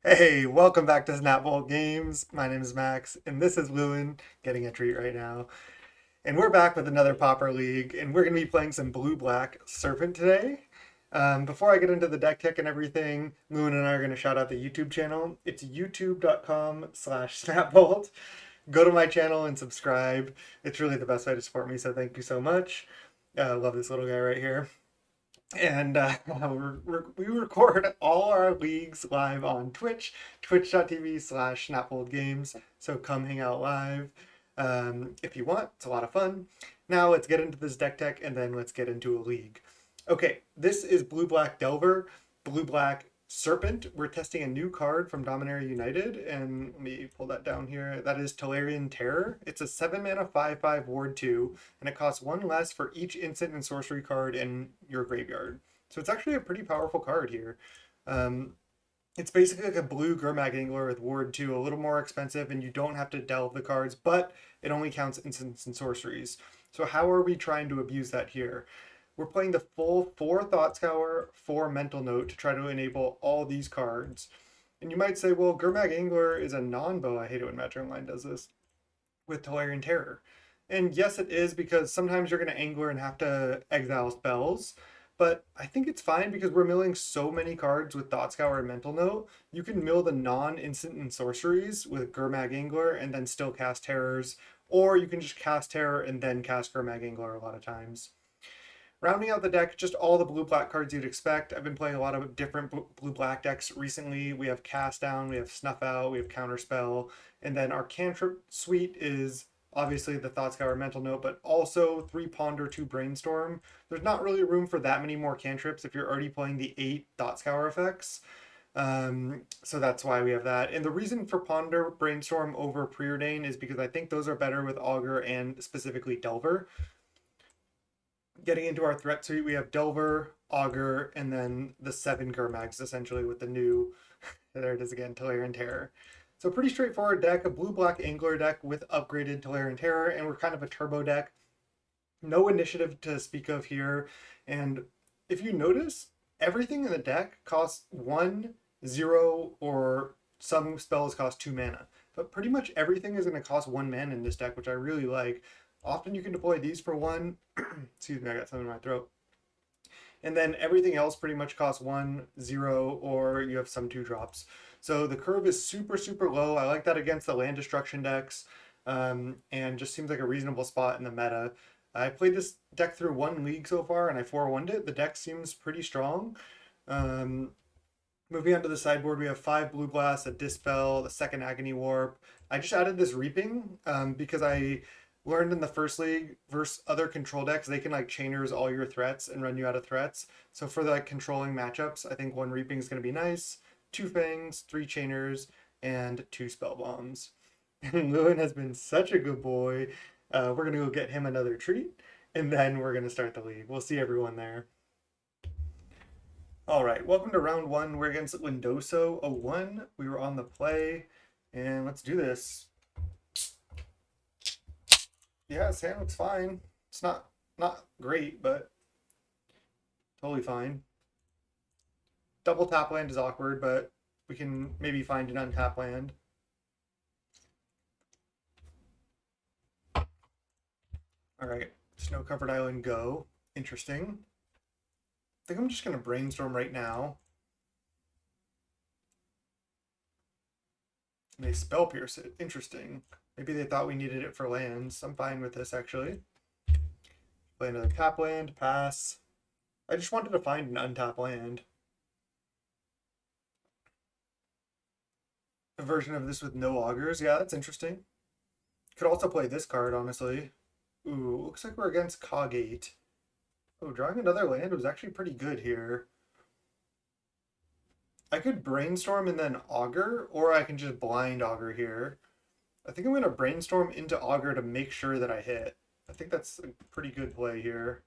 Hey, welcome back to Snapbolt Games. My name is Max, and this is Lewin getting a treat right now. And we're back with another Pauper League, and we're going to be playing some blue-black Serpent today. Before I get into the deck tech and everything, Lewin and I are going to shout out the YouTube channel. It's youtube.com/snapbolt. Go to my channel and subscribe. It's really the best way to support me, so thank you so much. Love this little guy right here. And we record all our leagues live on Twitch, twitch.tv/snapfoldgames. So come hang out live if you want. It's a lot of fun. Now let's get into this deck tech and then let's get into a league. Okay, this is Blue Black Delver, Blue Black Serpent. We're testing a new card from Dominaria United, and let me pull that down here. That is Tolarian Terror. It's a 7 mana 5/5 Ward 2, and it costs 1 less for each instant and sorcery card in your graveyard. So it's actually a pretty powerful card here. Um, it's basically like a blue Gurmag Angler with Ward 2, a little more expensive, and you don't have to delve the cards, but it only counts instants and sorceries. So how are we trying to abuse that here? We're playing the full 4 Thought Scour, 4 Mental Note to try to enable all these cards. And you might say, well, Gurmag Angler is a non-bow. I hate it when Magic Online does this with Tolarian Terror. And yes, it is because sometimes you're going to angler and have to exile spells. But I think it's fine because we're milling so many cards with Thought Scour and Mental Note. You can mill the non-instant and sorceries with Gurmag Angler and then still cast Terrors. Or you can just cast Terror and then cast Gurmag Angler a lot of times. Rounding out the deck, just all the blue-black cards you'd expect. I've been playing a lot of different blue-black decks recently. We have Cast Down, we have Snuff Out, we have Counterspell, and then our cantrip suite is obviously the Thought Scour Mental Note, but also 3 Ponder, 2 Brainstorm. There's not really room for that many more cantrips if you're already playing the 8 Thought Scour effects. So that's why we have that. And the reason for Ponder, Brainstorm over Preordain is because I think those are better with Augur and specifically Delver. Getting into our threat suite, we have Delver, Augur, and then the 7 Gurmags essentially with the new, there it is again, Tolarian Terror. So pretty straightforward deck, a blue-black Angler deck with upgraded Tolarian Terror, and we're kind of a turbo deck. No initiative to speak of here, and if you notice, everything in the deck costs 1, 0, or some spells cost 2 mana. But pretty much everything is going to cost 1 mana in this deck, which I really like. Often you can deploy these for 1. Excuse me, I got something in my throat. And then everything else pretty much costs 1, 0, or you have some 2 drops. So the curve is super, super low. I like that against the land destruction decks, and just seems like a reasonable spot in the meta. I played this deck through 1 league so far, and I 4-1'd it. The deck seems pretty strong. Um, Moving on to the sideboard, we have 5 Blue Blast, a Dispel, the second Agony Warp. I just added this Reaping because I learned in the first league versus other control decks, they can like chainers all your threats and run you out of threats. So for the like, controlling matchups, I think 1 Reaping is going to be nice. 2 Fangs, 3 chainers, and 2 Spell Bombs. And Lewin has been such a good boy. We're going to go get him another treat, and then we're going to start the league. We'll see everyone there. All right, welcome to round 1. We're against Lindoso01. We were on the play, and let's do this. Yeah, Sam looks fine. It's not great, but totally fine. Double tap land is awkward, but we can maybe find an untap land. All right, Snow Covered Island go. Interesting. I think I'm just gonna brainstorm right now. And they spell pierce it. Interesting. Maybe they thought we needed it for lands. I'm fine with this actually. Play another tap land, pass. I just wanted to find an untap land. A version of this with no augurs. Yeah, that's interesting. Could also play this card, honestly. Ooh, looks like we're against Cog8. Oh, drawing another land was actually pretty good here. I could brainstorm and then augur, or I can just blind augur here. I think I'm going to brainstorm into augur to make sure that I hit. I think that's a pretty good play here.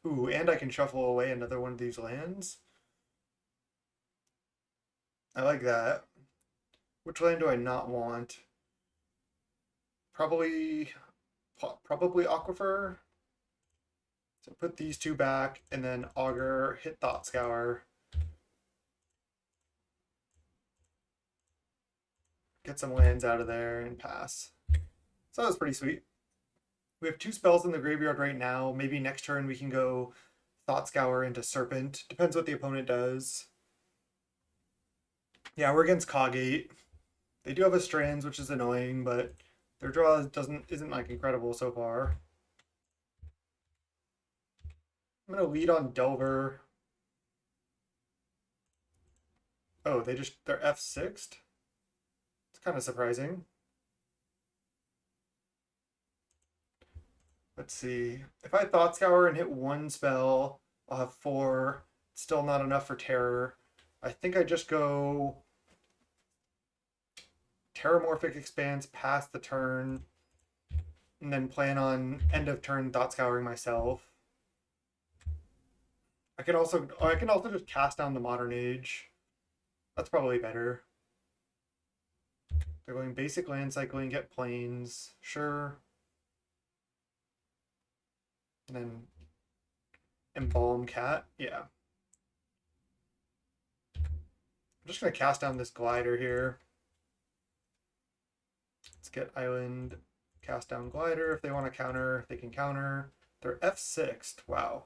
Ooh, and I can shuffle away another one of these lands. I like that. Which land do I not want? Probably Aquifer. So put these 2 back, and then augur, hit Thought Scour. get some lands out of there and pass. So that was pretty sweet. We have 2 spells in the graveyard right now. Maybe next turn we can go Thought Scour into Serpent. Depends what the opponent does. Yeah, we're against Cogate. They do have a Strands, which is annoying, but their draw isn't like incredible so far. I'm gonna lead on Delver. Oh, they're F6'd? It's kind of surprising. Let's see. If I Thought Scour and hit 1 spell, I'll have 4. Still not enough for Terror. I think I just go Terramorphic Expanse past the turn, and then plan on end of turn Thought Scouring myself. I can also just cast down the Modern Age. That's probably better. They're going basic land cycling, get planes, sure. And then Embalm Cat, yeah. I'm just gonna cast down this Glider here. Let's get Island, cast down Glider. If they want to counter, they can counter. They're F6'd, wow.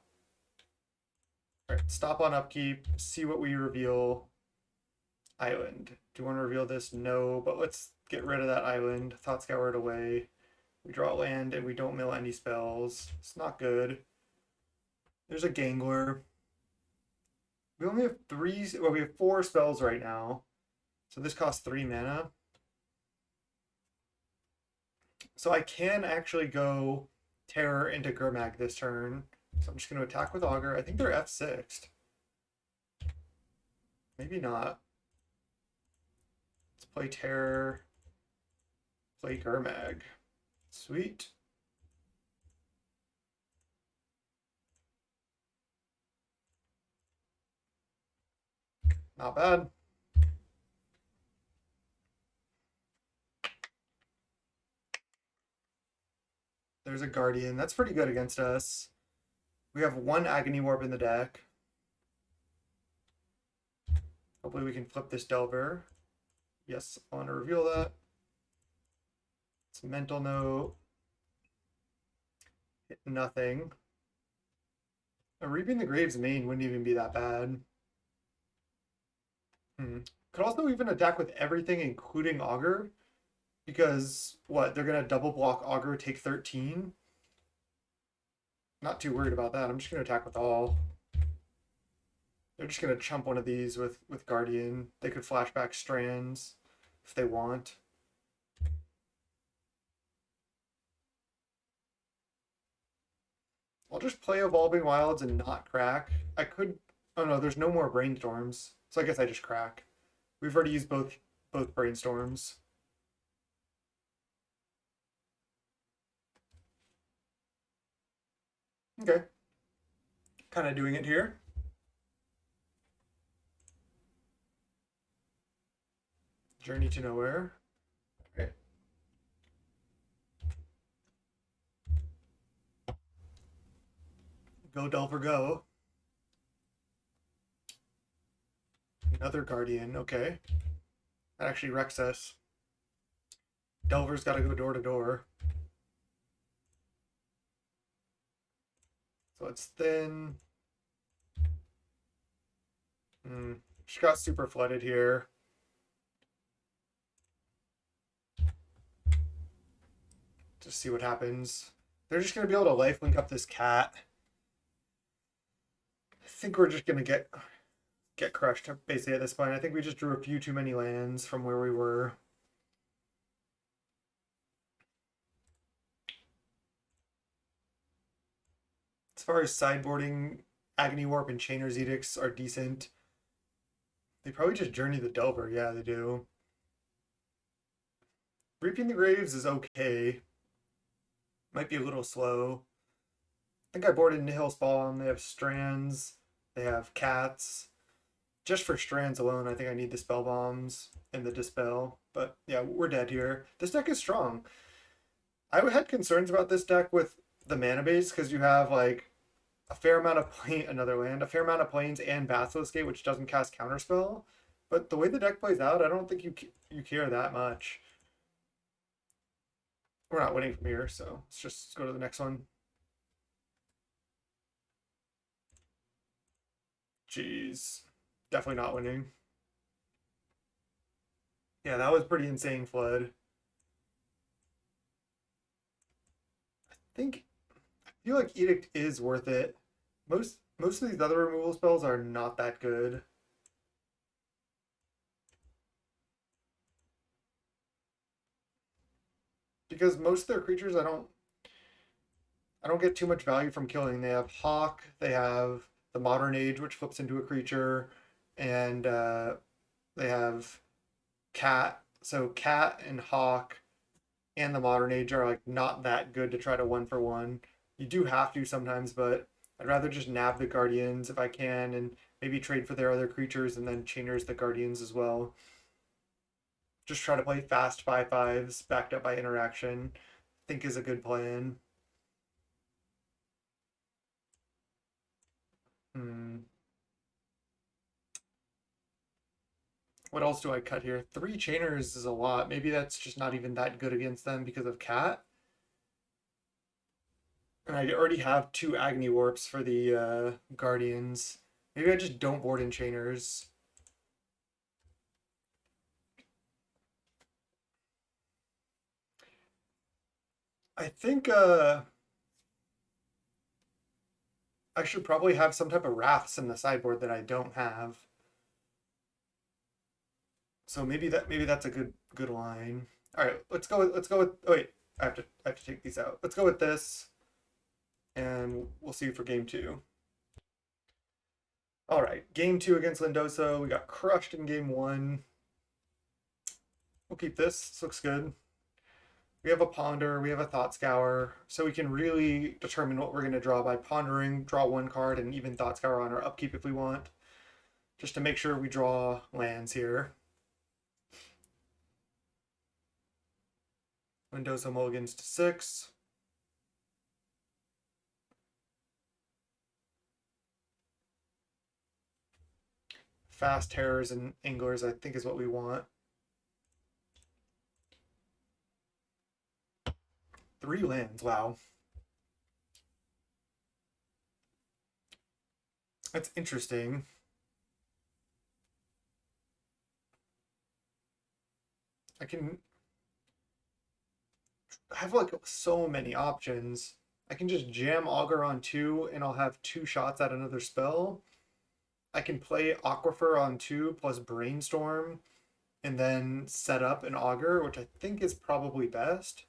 Alright, stop on upkeep, see what we reveal. Island. Do you want to reveal this? No, but let's get rid of that island. Thought Scour it away. We draw land and we don't mill any spells. It's not good. There's a Gangler. We only have we have 4 spells right now. So this costs 3 mana. So I can actually go Terror into Gurmag this turn. So I'm just going to attack with Augur. I think they're F6'd. Maybe not. Let's play Terror. Play Gurmag. Sweet. Not bad. There's a Guardian. That's pretty good against us. We have 1 Agony Warp in the deck. Hopefully we can flip this Delver. Yes, I want to reveal that. It's Mental Note. Hit nothing. Reaping the Grave's main wouldn't even be that bad. Could also even attack with everything, including Augur. Because, what, they're going to double block Augur, take 13? Not too worried about that. I'm just going to attack with all. They're just going to chump one of these with Guardian. They could flashback Strands if they want. I'll just play Evolving Wilds and not crack. I could... Oh no, there's no more Brainstorms. So I guess I just crack. We've already used both Brainstorms. Okay. Kind of doing it here. Journey to Nowhere. Okay. Go Delver, go. Another Guardian, okay. That actually wrecks us. Delver's got to go door to door. So it's thin. She got super flooded here. Just see what happens. They're just going to be able to lifelink up this cat. I think we're just going to get crushed basically at this point. I think we just drew a few too many lands from where we were. As far as sideboarding, Agony Warp and Chainer's Edicts are decent. They probably just Journey the Delver. Yeah, they do. Reaping the Graves is okay. Might be a little slow. I think I boarded Nihil's Spawn. They have Strands. They have Cats. Just for Strands alone, I think I need the Spell Bombs and the Dispel. But yeah, we're dead here. This deck is strong. I had concerns about this deck with the mana base because you have like a fair amount of a fair amount of planes and Basilisk Gate, which doesn't cast Counterspell. But the way the deck plays out, I don't think you care that much. We're not winning from here, so let's just go to the next one. Jeez. Definitely not winning. Yeah, that was pretty insane flood. I feel like Edict is worth it. Most of these other removal spells are not that good. Because most of their creatures I don't get too much value from killing. They have Hawk, they have the Modern Age, which flips into a creature, and they have Cat. So Cat and Hawk and the Modern Age are like not that good to try to one for one. You do have to sometimes, but I'd rather just nab the Guardians if I can, and maybe trade for their other creatures and then Chainers the Guardians as well. Just try to play fast 5/5s backed up by interaction. I think is a good plan. Hmm. What else do I cut here? Three Chainers is a lot. Maybe that's just not even that good against them because of Cat. And I already have two Agony Warps for the Guardians. Maybe I just don't board in Chainers. I think I should probably have some type of Wraths in the sideboard that I don't have. So maybe that's a good line. All right, let's go with. Oh wait, I have to take these out. Let's go with this, and we'll see for game two. All right, game two against Lindoso. We got crushed in game one. We'll keep this. This looks good. We have a Ponder, we have a Thought Scour, so we can really determine what we're going to draw by pondering, draw one card, and even Thought Scour on our upkeep if we want, just to make sure we draw lands here. Mendoza mulligans to 6. Fast Terrors and Anglers, I think, is what we want. 3 lands, wow. That's interesting. I can have like so many options. I can just jam Augur on 2 and I'll have 2 shots at another spell. I can play Aquifer on 2 plus Brainstorm and then set up an Augur, which I think is probably best.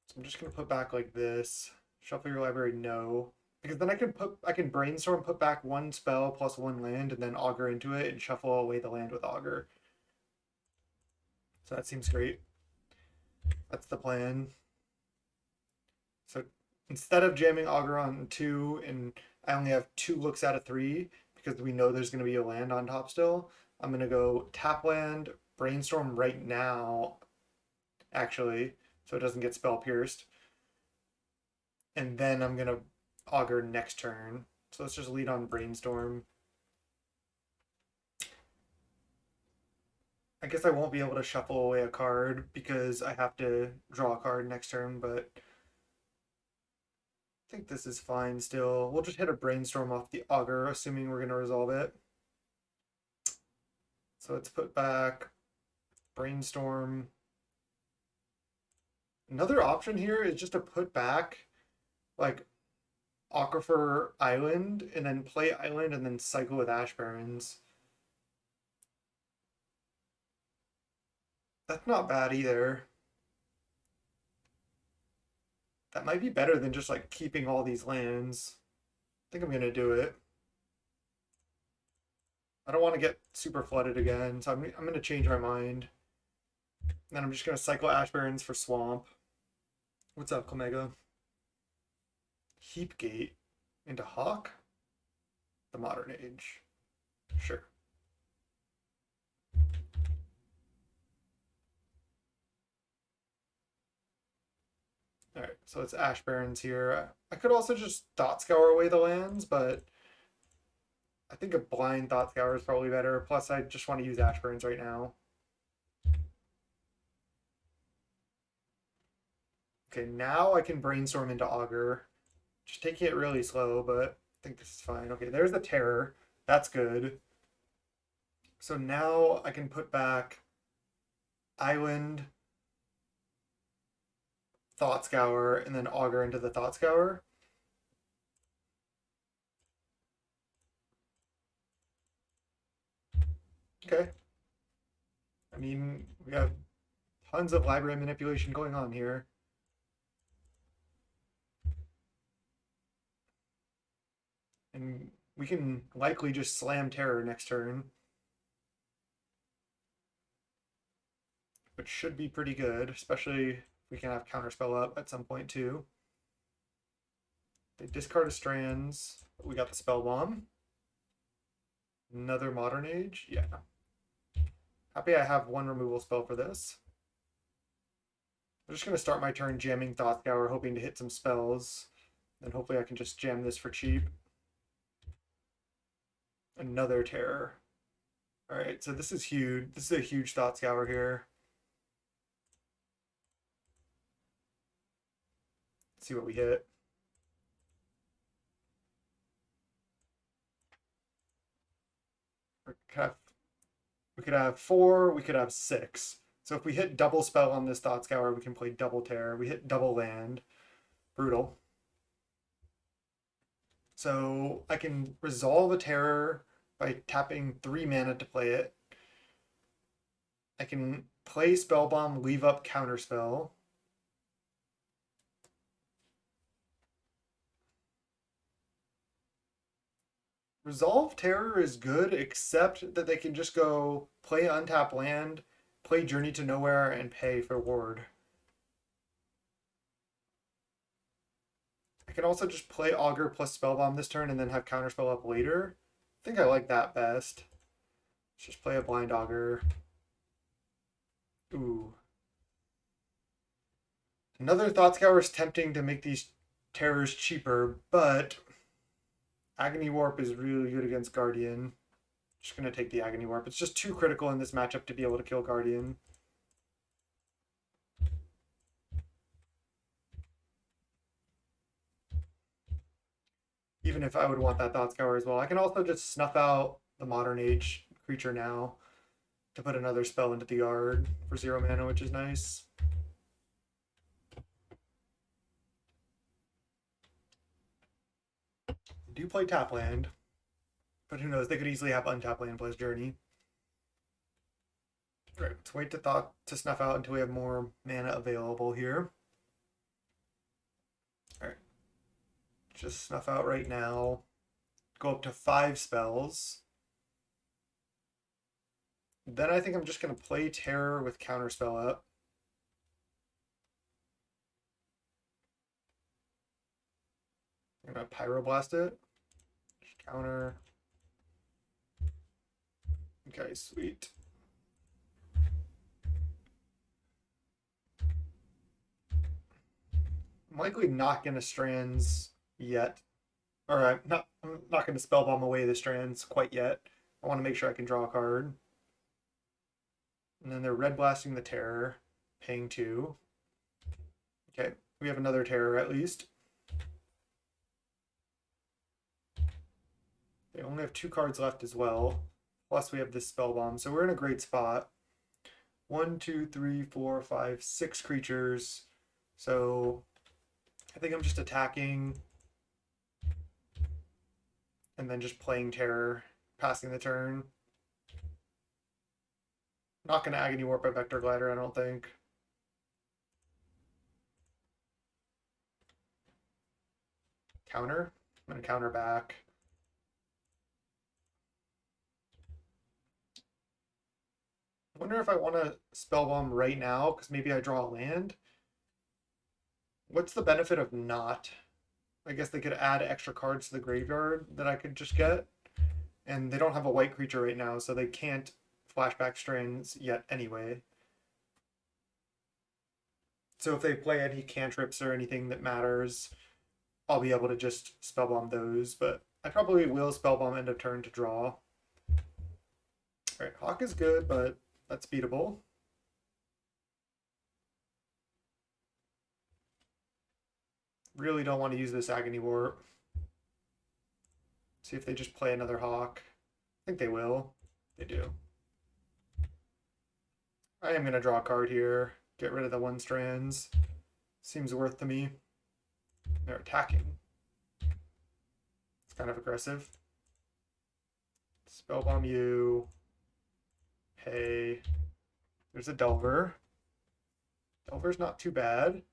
So I'm just gonna put back like this. Shuffle your library, no. Because then I can brainstorm, put back 1 spell plus 1 land, and then augur into it and shuffle away the land with augur. So that seems great. That's the plan. So instead of jamming augur on 2 and I only have 2 looks out of 3 because we know there's gonna be a land on top still, I'm gonna go tap land, brainstorm right now, actually, so it doesn't get spell pierced. And then I'm gonna augur next turn. So let's just lead on brainstorm. I guess I won't be able to shuffle away a card because I have to draw a card next turn, but I think this is fine still. We'll just hit a brainstorm off the augur, assuming we're gonna resolve it. So let's put back brainstorm. Another option here is just to put back like Aquifer Island and then play Island and then cycle with Ash Barrens. That's not bad either. That might be better than just like keeping all these lands. I think I'm gonna do it. I don't want to get super flooded again, so I'm gonna change my mind. And then I'm just gonna cycle Ash Barrens for Swamp. What's up, Comega? Heapgate into Hawk? The Modern Age. Sure. Alright, so it's Ash Barrens here. I could also just Thought Scour away the lands, but I think a blind Thought Scour is probably better. Plus, I just want to use Ash Burns right now. Okay, now I can brainstorm into Augur. Just taking it really slow, but I think this is fine. Okay, there's the Terror. That's good. So now I can put back Island, Thought Scour, and then Augur into the Thought Scour. Okay. I mean, we have tons of library manipulation going on here. And we can likely just slam Terror next turn, which should be pretty good, especially if we can have Counterspell up at some point too. They discard a Strands. We got the Spell Bomb. Another Modern Age. Yeah. Happy I have one removal spell for this. I'm just going to start my turn jamming Thought Scour, hoping to hit some spells. And hopefully I can just jam this for cheap. Another Terror. Alright, so this is huge. This is a huge Thought Scour here. Let's see what we hit. We could have 4, we could have 6. So if we hit double spell on this Thought Scour, we can play double Terror. We hit double land. Brutal. So I can resolve a Terror by tapping 3 mana to play it. I can play Spell Bomb, leave up Counterspell. Resolve Terror is good, except that they can just go play untap land, play Journey to Nowhere, and pay for Ward. I can also just play Augur plus Spellbomb this turn and then have Counterspell up later. I think I like that best. Let's just play a blind Augur. Ooh. Another Thought Scour is tempting to make these terrors cheaper, but Agony Warp is really good against Guardian. Just going to take the Agony Warp. It's just too critical in this matchup to be able to kill Guardian. Even if I would want that Thought Scour as well. I can also just snuff out the Modern Age creature now to put another spell into the yard for 0 mana, which is nice. They do play tap land, but who knows? They could easily have untap land plus Journey. Right, let's wait to snuff out until we have more mana available here. Alright. Just snuff out right now. Go up to 5 spells. Then I think I'm just going to play Terror with Counterspell up. I'm going to Pyroblast it. Just counter. Okay, sweet. I'm likely not going to Strands yet. Or I'm not going to Spellbomb away the Strands quite yet. I want to make sure I can draw a card. And then they're red blasting the Terror, paying 2. Okay, we have another Terror at least. They only have 2 cards left as well. Plus we have this Spell Bomb, so we're in a great spot. 1, 2, 3, 4, 5, 6 creatures. So I think I'm just attacking and then just playing Terror, passing the turn. Not going to Agony Warp a Vector Glider, I don't think. Counter. I'm going to counter back. I wonder if I want to Spellbomb right now, because maybe I draw a land. What's the benefit of not? I guess they could add extra cards to the graveyard that I could just get. And they don't have a white creature right now, so they can't flashback Strands yet anyway. So if they play any cantrips or anything that matters, I'll be able to just Spellbomb those, but I probably will Spellbomb end of turn to draw. Alright, Hawk is good, but that's beatable. Really don't want to use this Agony Warp. See if they just play another Hawk. I think they will. They do. I am going to draw a card here. Get rid of the 1-strands. Seems worth to me. They're attacking. It's kind of aggressive. Spellbomb you. Hey. There's a Delver. Delver's not too bad.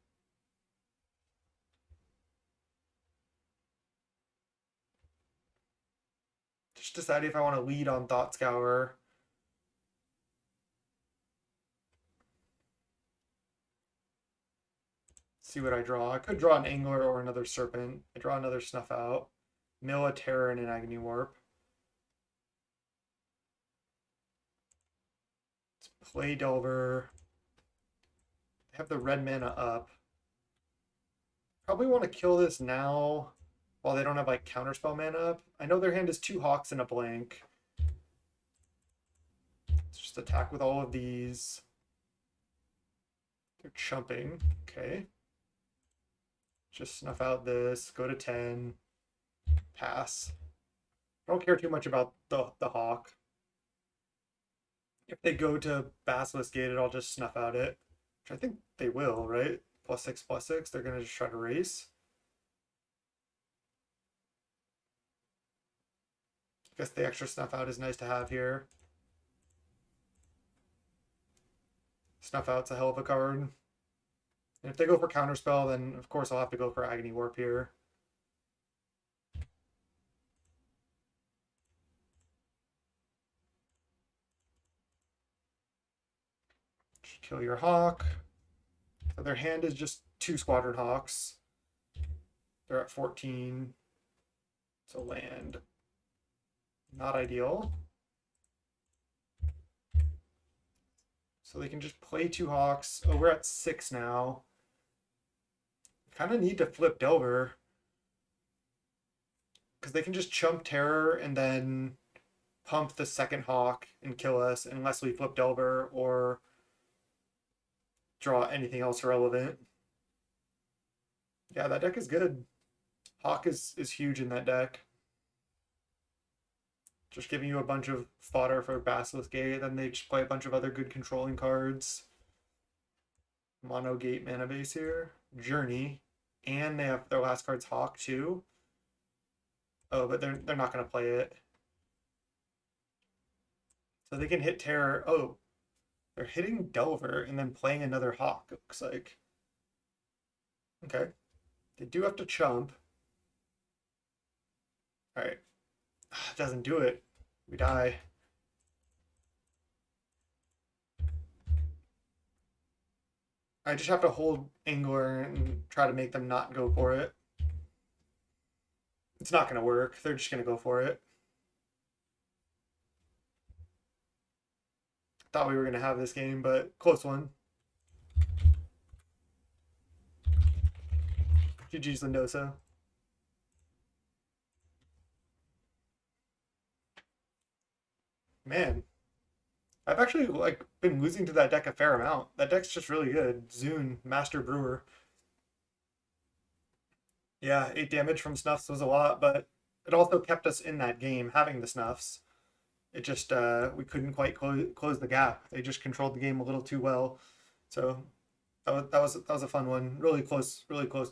Just deciding if I want to lead on Thought Scour. See what I draw. I could draw an Angler or another Serpent. I draw another Snuff Out. Mill a Terror and an Agony Warp. Let's play Delver. Have the red mana up. Probably want to kill this now while they don't have like counterspell mana up. I know their hand is 2 Hawks and a blank. Let's just attack with all of these. They're chumping. Okay. Just snuff out this. Go to 10. Pass. I don't care too much about the Hawk. If they go to Basilisk Gate, I'll just snuff out it. Which I think they will, right? +6/+6. They're going to just try to race. I guess the extra snuff out is nice to have here. Snuff out's a hell of a card. And if they go for counterspell, then of course I'll have to go for Agony Warp here. Kill your Hawk. So their hand is just 2 Squadron Hawks. They're at 14. So land. Not ideal. So they can just play 2 Hawks. Oh, we're at 6 now. Kind of need to flip Delver. Because they can just chump Terror and then pump the second Hawk and kill us unless we flip Delver or draw anything else relevant. Yeah, that deck is good. Hawk is huge in that deck. Just giving you a bunch of fodder for Basilisk Gate, then they just play a bunch of other good controlling cards. Mono Gate mana base here. Journey. And they have their last card's Hawk too. Oh, but they're not gonna play it. So they can hit Terror. Oh, they're hitting Delver and then playing another Hawk, it looks like. Okay. They do have to chump. Alright. Doesn't do it. We die. I just have to hold Angler and try to make them not go for it. It's not going to work. They're just going to go for it. Thought we were going to have this game, but close one. GG's Lindosa. Man, I've actually like been losing to that deck a fair amount. That deck's just really good. Zune, Master Brewer. Yeah, 8 damage from Snuffs was a lot, but it also kept us in that game having the Snuffs. It just we couldn't quite close the gap. They just controlled the game a little too well. So that was a fun one. Really close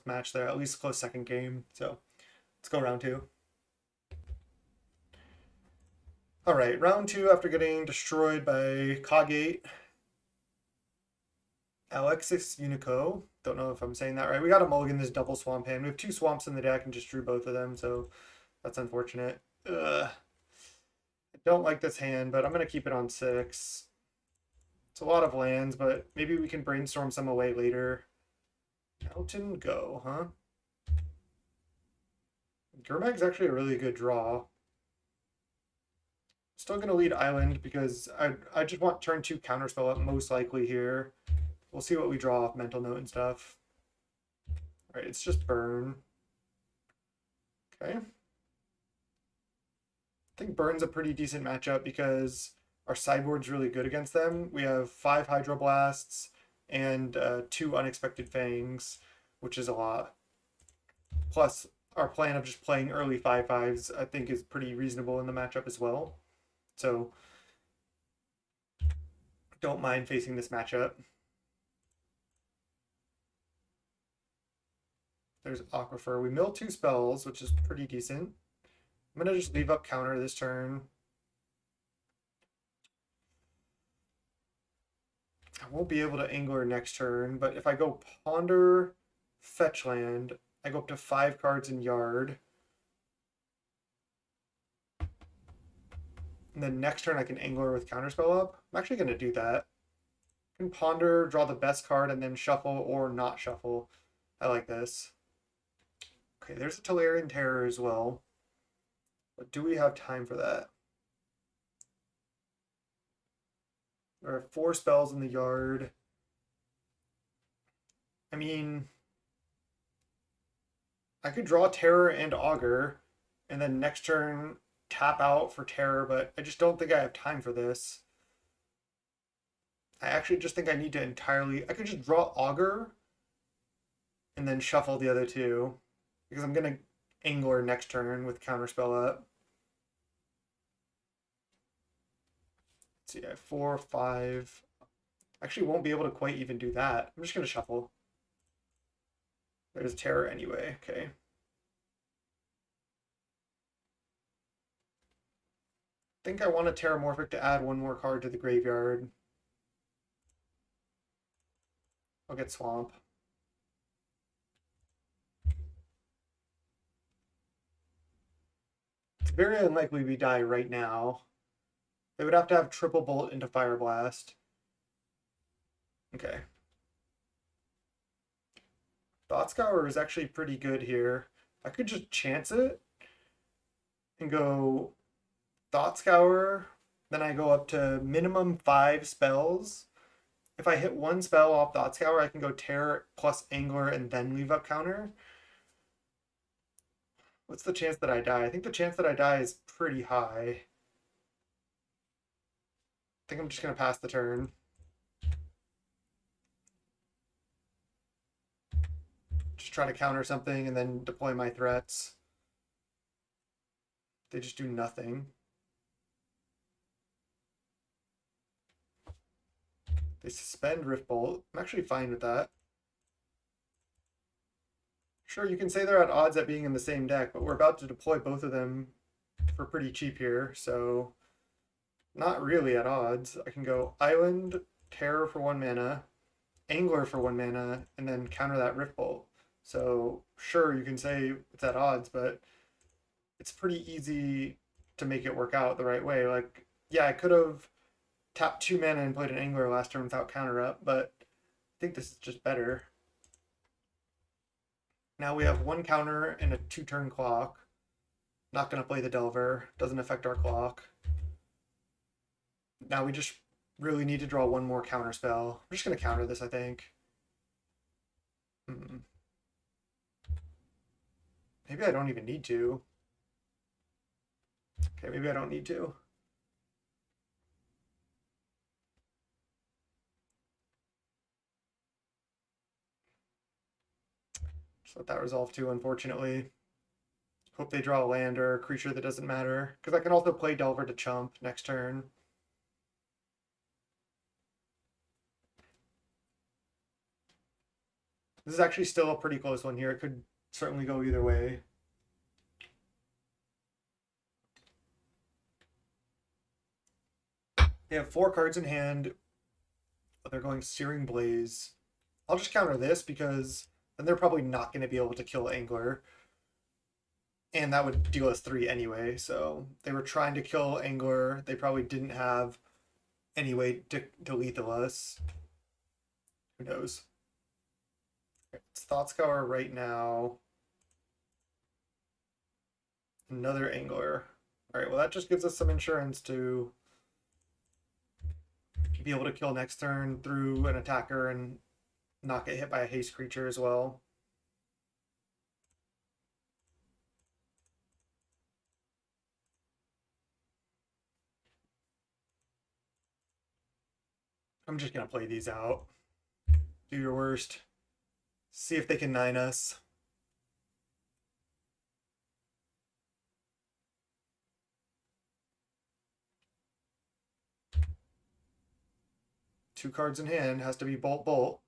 match there. At least close second game. So let's go round 2. All right, round 2 after getting destroyed by Kagate. Alexis Unico. Don't know if I'm saying that right. We got a mulligan this double swamp hand. We have 2 swamps in the deck and just drew both of them, so that's unfortunate. Ugh. I don't like this hand, but I'm going to keep it on 6. It's a lot of lands, but maybe we can brainstorm some away later. Mountain Go, huh? Gurmag's actually a really good draw. Still going to lead Island because I just want turn 2 counterspell up most likely here. We'll see what we draw off Mental Note and stuff. All right, it's just burn. Okay. I think Burn's a pretty decent matchup because our sideboard's really good against them. We have 5 Hydroblasts and 2 Unexpected Fangs, which is a lot. Plus, our plan of just playing early 5/5s, I think, is pretty reasonable in the matchup as well. So, don't mind facing this matchup. There's Aquifer. We mill 2 spells, which is pretty decent. I'm going to just leave up counter this turn. I won't be able to angler next turn, but if I go Ponder, Fetch Land, I go up to 5 cards in Yard. And then next turn I can angler with Counterspell up. I'm actually going to do that. I can Ponder, draw the best card, and then shuffle or not shuffle. I like this. Okay, there's a Tolarian Terror as well. But do we have time for that? There are 4 spells in the Yard. I mean, I could draw Terror and Augur, and then next turn tap out for Terror, but I just don't think I have time for this. I actually just think I need to entirely... I could just draw Augur and then shuffle the other 2, because I'm going to angler next turn with Counterspell up. Let's see, I have 4, 5... Actually won't be able to quite even do that. I'm just going to shuffle. There's Terror anyway, okay. I think I want a Terramorphic to add 1 more card to the graveyard. I'll get Swamp. It's very unlikely we die right now. They would have to have triple bolt into Fire Blast. Okay. Thought Scour is actually pretty good here. I could just chance it and go Thought Scour. Then I go up to minimum 5 spells. If I hit 1 spell off Thought Scour, I can go Terror plus Angler and then leave up counter. What's the chance that I die? I think the chance that I die is pretty high. I think I'm just going to pass the turn. Just try to counter something and then deploy my threats. They just do nothing. They suspend Rift Bolt. I'm actually fine with that. Sure, you can say they're at odds at being in the same deck, but we're about to deploy both of them for pretty cheap here, so not really at odds. I can go Island, Terror for 1 mana, Angler for 1 mana, and then counter that Rift Bolt. So sure, you can say it's at odds, but it's pretty easy to make it work out the right way. Like, yeah, I could have tapped 2 mana and played an Angler last turn without counter up, but I think this is just better. Now we have 1 counter and a 2-turn clock. Not going to play the Delver. Doesn't affect our clock. Now we just really need to draw 1 more counter spell. I'm just going to counter this, I think. Maybe I don't even need to. Okay, maybe I don't need to. Just let that resolve too, unfortunately. Hope they draw a land or a creature that doesn't matter. Because I can also play Delver to chump next turn. This is actually still a pretty close one here. It could certainly go either way. They have 4 cards in hand, but they're going Searing Blaze. I'll just counter this because then they're probably not going to be able to kill Angler. And that would deal us 3 anyway, so they were trying to kill Angler. They probably didn't have any way to lethal us. Who knows? It's Thought Scour right now. Another Angler. Alright, well that just gives us some insurance to be able to kill next turn through an attacker and not get hit by a haste creature as well. I'm just gonna play these out. Do your worst. See if they can 9 us. Two cards in hand. Has to be bolt bolt.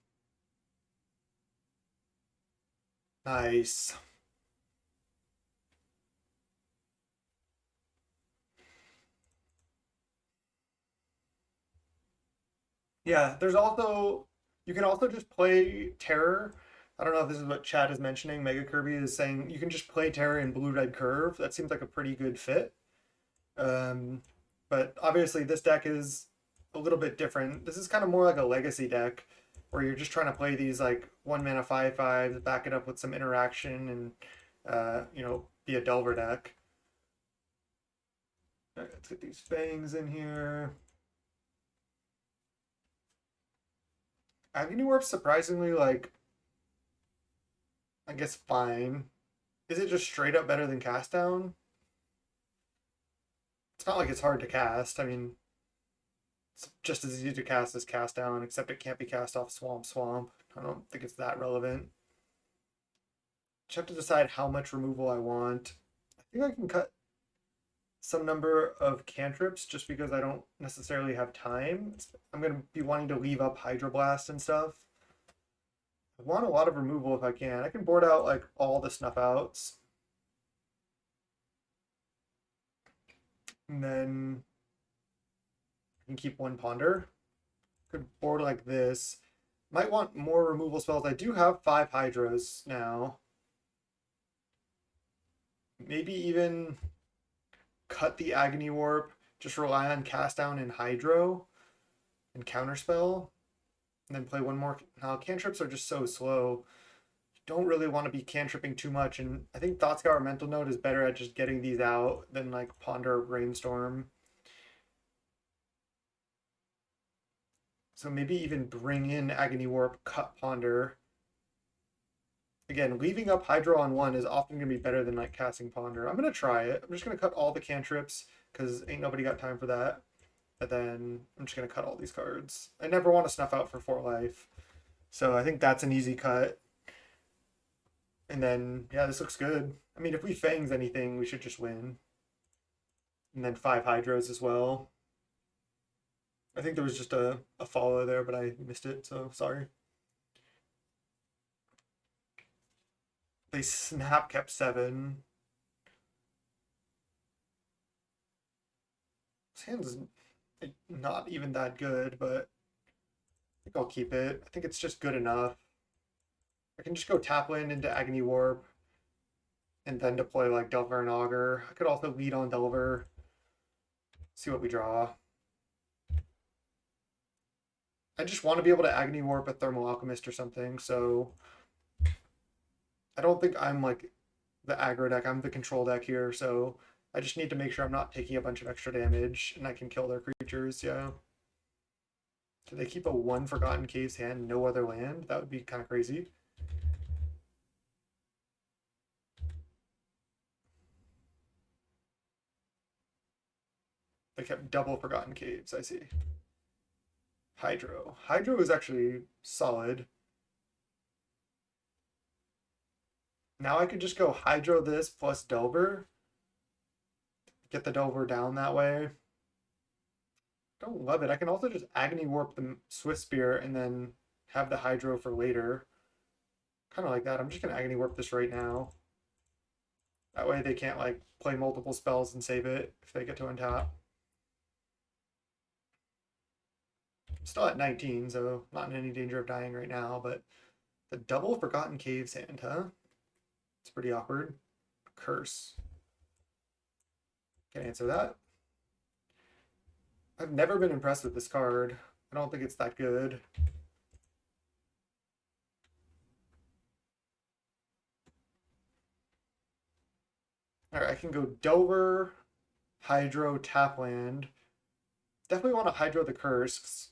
Nice. Yeah, there's also you can also just play Terror. I don't know if this is what Chad is mentioning. Mega Kirby is saying you can just play Terror in blue red curve. That seems like a pretty good fit. Um, but obviously this deck is a little bit different. This is kind of more like a legacy deck where you're just trying to play these like 1 mana 5/5s, back it up with some interaction and be a Delver deck. All right, let's get these fangs in here. Agony Warp's surprisingly like I guess fine. Is it just straight up better than Cast Down? It's not like it's hard to cast. I mean, it's just as easy to cast as Cast Down, except it can't be cast off Swamp Swamp. I don't think it's that relevant. Just have to decide how much removal I want. I think I can cut some number of cantrips just because I don't necessarily have time. I'm going to be wanting to leave up Hydroblast and stuff. I want a lot of removal if I can. I can board out like all the snuff outs. And then I can keep one ponder. Could board like this. Might want more removal spells. I do have 5 Hydras now. Maybe even cut the Agony Warp. Just rely on Cast Down and Hydro and Counterspell. And then play one more. Now, cantrips are just so slow. You don't really want to be cantripping too much. And I think Thoughtscour Mental Note is better at just getting these out than like Ponder Brainstorm. So maybe even bring in Agony Warp, cut Ponder. Again, leaving up Hydro on one is often going to be better than like casting Ponder. I'm going to try it. I'm just going to cut all the cantrips because ain't nobody got time for that. And then I'm just going to cut all these cards. I never want to snuff out for 4 life. So I think that's an easy cut. And then, yeah, this looks good. I mean, if we Fangs anything, we should just win. And then 5 Hydros as well. I think there was just a follow there, but I missed it, so sorry. They snap kept 7. This hand's not even that good, but I think I'll keep it. I think it's just good enough. I can just go tap land into Agony Warp and then deploy like Delver and Augur. I could also lead on Delver. See what we draw. I just want to be able to Agony Warp a Thermal Alchemist or something, so I don't think I'm like the aggro deck. I'm the control deck here, so I just need to make sure I'm not taking a bunch of extra damage and I can kill their creatures, yeah. Do they keep a 1 Forgotten Caves hand, no other land? That would be kind of crazy. They kept double Forgotten Caves, I see. Hydro. Hydro is actually solid. Now I could just go Hydro this plus Delver. Get the Delver down that way. Don't love it. I can also just Agony Warp the Swift Spear and then have the Hydro for later. Kind of like that. I'm just going to Agony Warp this right now. That way they can't like play multiple spells and save it if they get to untap. I'm still at 19, so not in any danger of dying right now, but the double Forgotten Caves hand, huh? It's pretty awkward. Curse. Can't answer that. I've never been impressed with this card. I don't think it's that good. All right, I can go Delver, Hydro, Tapland. Definitely want to Hydro the Curse.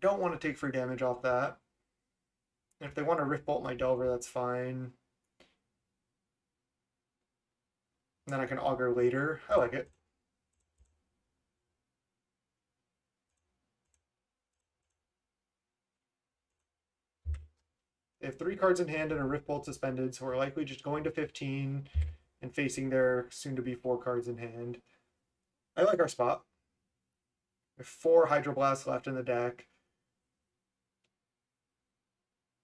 Don't want to take free damage off that. And if they want to Rift Bolt my Delver, that's fine. And then I can Augur later. I like it. They have 3 cards in hand and a Rift Bolt suspended, so we're likely just going to 15 and facing their soon-to-be 4 cards in hand. I like our spot. We have 4 Hydroblasts left in the deck.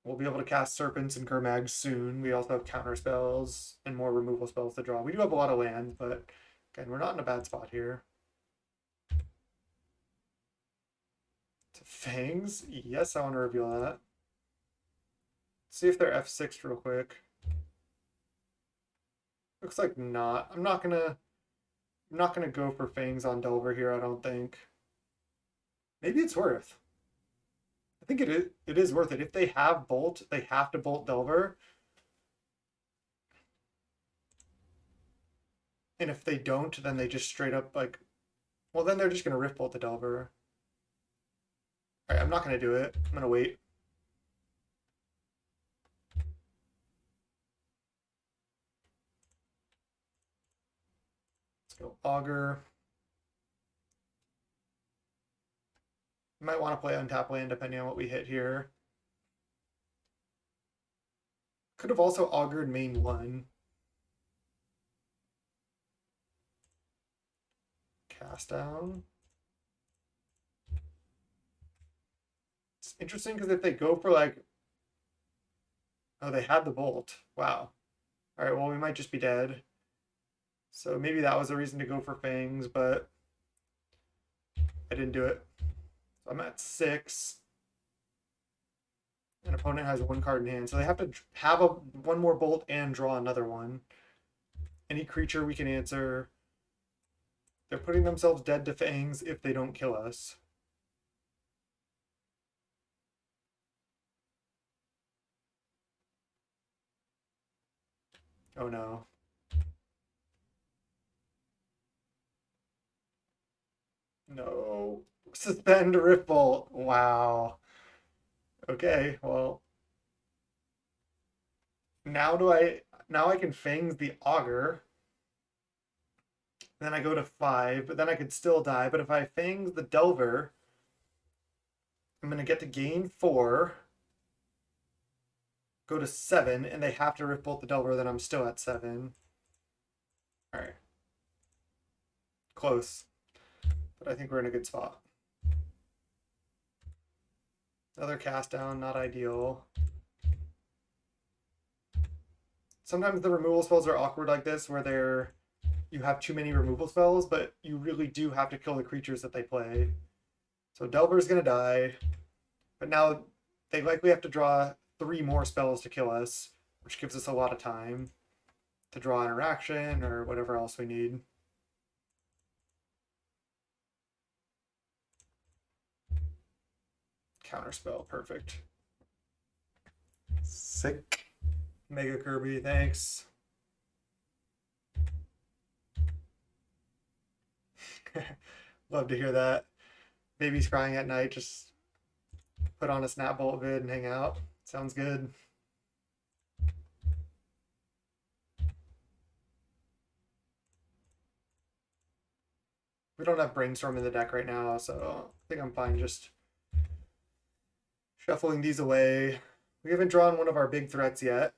We'll be able to cast Serpents and Gurmags soon. We also have counter spells and more removal spells to draw. We do have a lot of land, but again, we're not in a bad spot here. To Fangs? Yes, I want to reveal that. See if they're F6 real quick. Looks like not. I'm not gonna go for Fangs on Delver here, I don't think. Maybe it's worth. I think it is worth it. If they have Bolt, they have to Bolt Delver. And if they don't, then they just straight up like, well, then they're just gonna Rift Bolt the Delver. All right, I'm not gonna do it. I'm gonna wait. Let's go Augur. You might want to play untap land depending on what we hit here. Could have also augured main 1. Cast down. It's interesting because if they go for like, oh, they had the bolt. Wow. All right, well, we might just be dead. So maybe that was a reason to go for Fangs, but I didn't do it. So I'm at 6. An opponent has 1 card in hand, so they have to have one more bolt and draw another one. Any creature we can answer. They're putting themselves dead to Fangs if they don't kill us. Oh no. No. Suspend Rift Bolt. Wow. Okay, well. Now I can Fangs the Augur. Then I go to 5, but then I could still die. But if I Fangs the Delver, I'm gonna get to gain 4. Go to 7, and they have to Rift Bolt the Delver, then I'm still at 7. Alright. Close. But I think we're in a good spot. Another cast down, not ideal. Sometimes the removal spells are awkward like this, where you have too many removal spells, but you really do have to kill the creatures that they play. So Delver's gonna die, but now they likely have to draw 3 more spells to kill us, which gives us a lot of time to draw interaction or whatever else we need. Counterspell, perfect. Sick. Mega Kirby, thanks. Love to hear that. Baby's crying at night, just put on a Snapbolt vid and hang out. Sounds good. We don't have Brainstorm in the deck right now, so I think I'm fine just shuffling these away. We haven't drawn one of our big threats yet,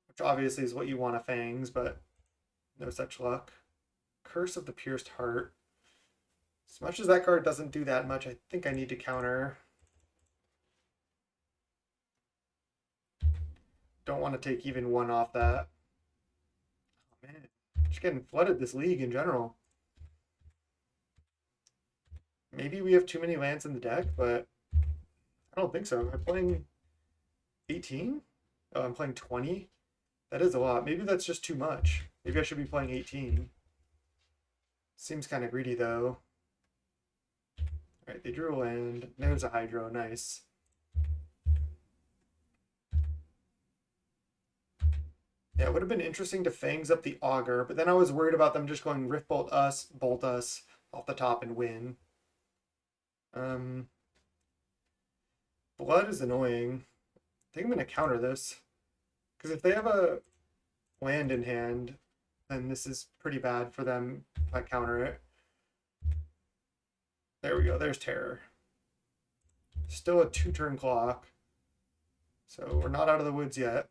which obviously is what you want to Fangs, but no such luck. Curse of the Pierced Heart. As much as that card doesn't do that much, I think I need to counter. Don't want to take even 1 off that. Oh, man, just getting flooded this league in general. Maybe we have too many lands in the deck, but I don't think so. I'm playing 18? Oh, I'm playing 20? That is a lot. Maybe that's just too much. Maybe I should be playing 18. Seems kind of greedy, though. Alright, they drew a land. There's a Hydro. Nice. Yeah, it would have been interesting to Fangs up the Augur, but then I was worried about them just going Rift Bolt us off the top and win. Blood is annoying. I think I'm going to counter this. Because if they have a land in hand, then this is pretty bad for them if I counter it. There we go. There's Terror. Still a 2-turn clock. So we're not out of the woods yet.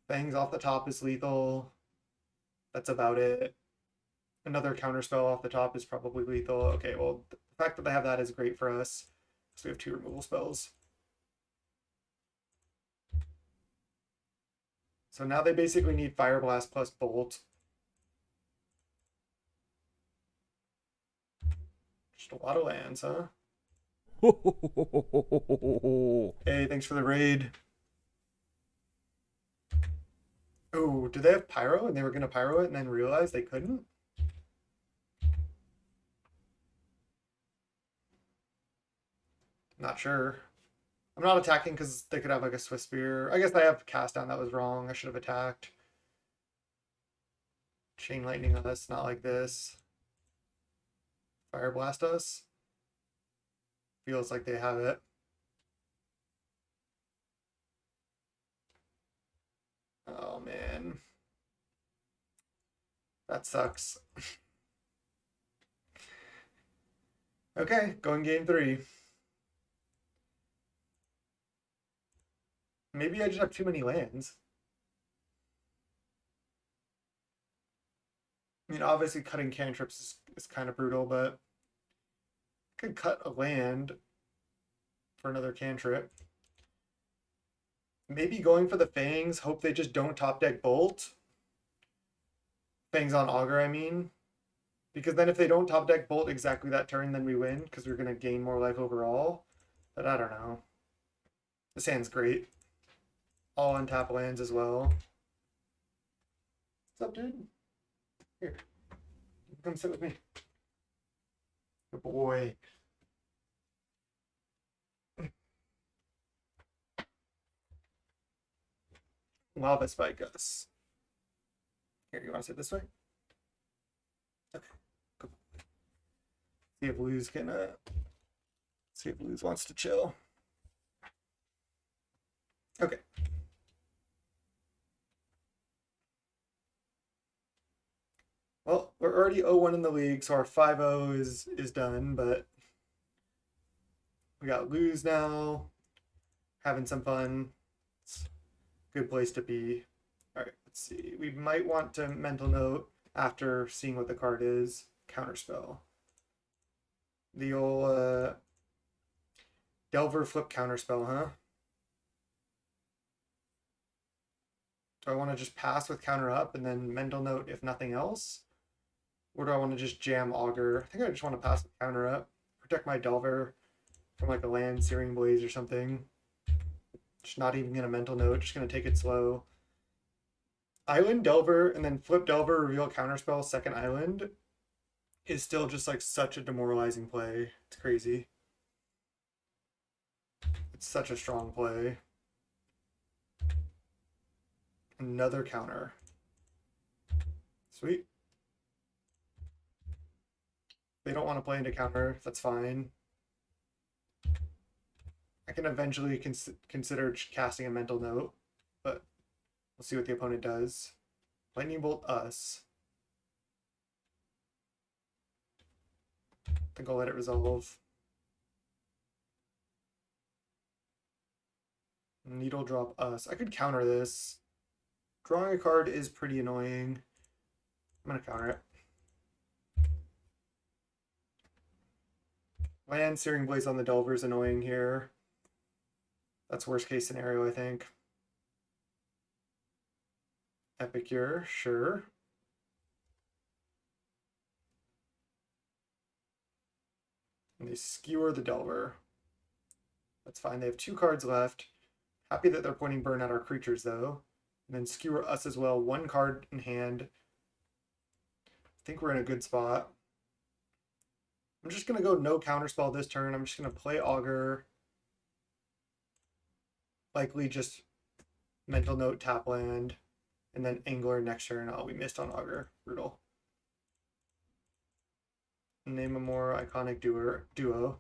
Fangs off the top is lethal. That's about it. Another counterspell off the top is probably lethal. Okay, well, the fact that they have that is great for us. So we have 2 removal spells. So now they basically need Fire Blast plus Bolt. Just a lot of lands, huh? Hey, thanks for the raid. Oh, did they have Pyro and they were going to Pyro it and then realize they couldn't? Not sure. I'm not attacking because they could have like a Swift Spear. I guess I have Cast Down. That was wrong. I should have attacked. Chain Lightning us, not like this. Fire Blast us. Feels like they have it. Oh man. That sucks. Okay, going game 3. Maybe I just have too many lands. I mean, obviously cutting cantrips is kind of brutal, but I could cut a land for another cantrip. Maybe going for the Fangs, hope they just don't top deck Bolt. Fangs on Augur, I mean. Because then if they don't top deck Bolt exactly that turn, then we win, because we're going to gain more life overall. But I don't know. This hand's great. All untap lands as well. What's up, dude? Here. Come sit with me. Good boy. Lava Spike us. Here, you want to sit this way? Okay. Cool. See if Luz can see if Luz wants to chill. Okay. Well, we're already 0-1 in the league, so our 5-0 is done, but we got Luz now. Having some fun. It's a good place to be. All right, let's see. We might want to mental note after seeing what the card is. Counterspell. The old Delver flip counterspell, huh? Do I want to just pass with counter up and then mental note if nothing else? Or do I want to just jam Augur? I think I just want to pass with counter up. Protect my Delver from like a land, Searing Blaze or something. Just not even going to mental note, just going to take it slow. Island Delver and then flip Delver, reveal counterspell, second island is still just like such a demoralizing play. It's crazy. It's such a strong play. Another counter. Sweet. They don't want to play into counter. That's fine. I can eventually consider casting a mental note, but we'll see what the opponent does. Lightning Bolt us. I think I'll let it resolve. Needle drop us. I could counter this. Drawing a card is pretty annoying. I'm going to counter it. Land Searing Blaze on the Delver is annoying here. That's worst case scenario, I think. Epicure, sure. And they skewer the Delver. That's fine. They have 2 cards left. Happy that they're pointing burn at our creatures, though. And then skewer us as well. 1 card in hand. I think we're in a good spot. I'm just going to go no counterspell this turn. I'm just going to play Augur. Likely just mental note tap land. And then Angler next turn. Oh, we missed on Augur. Brutal. Name a more iconic duo.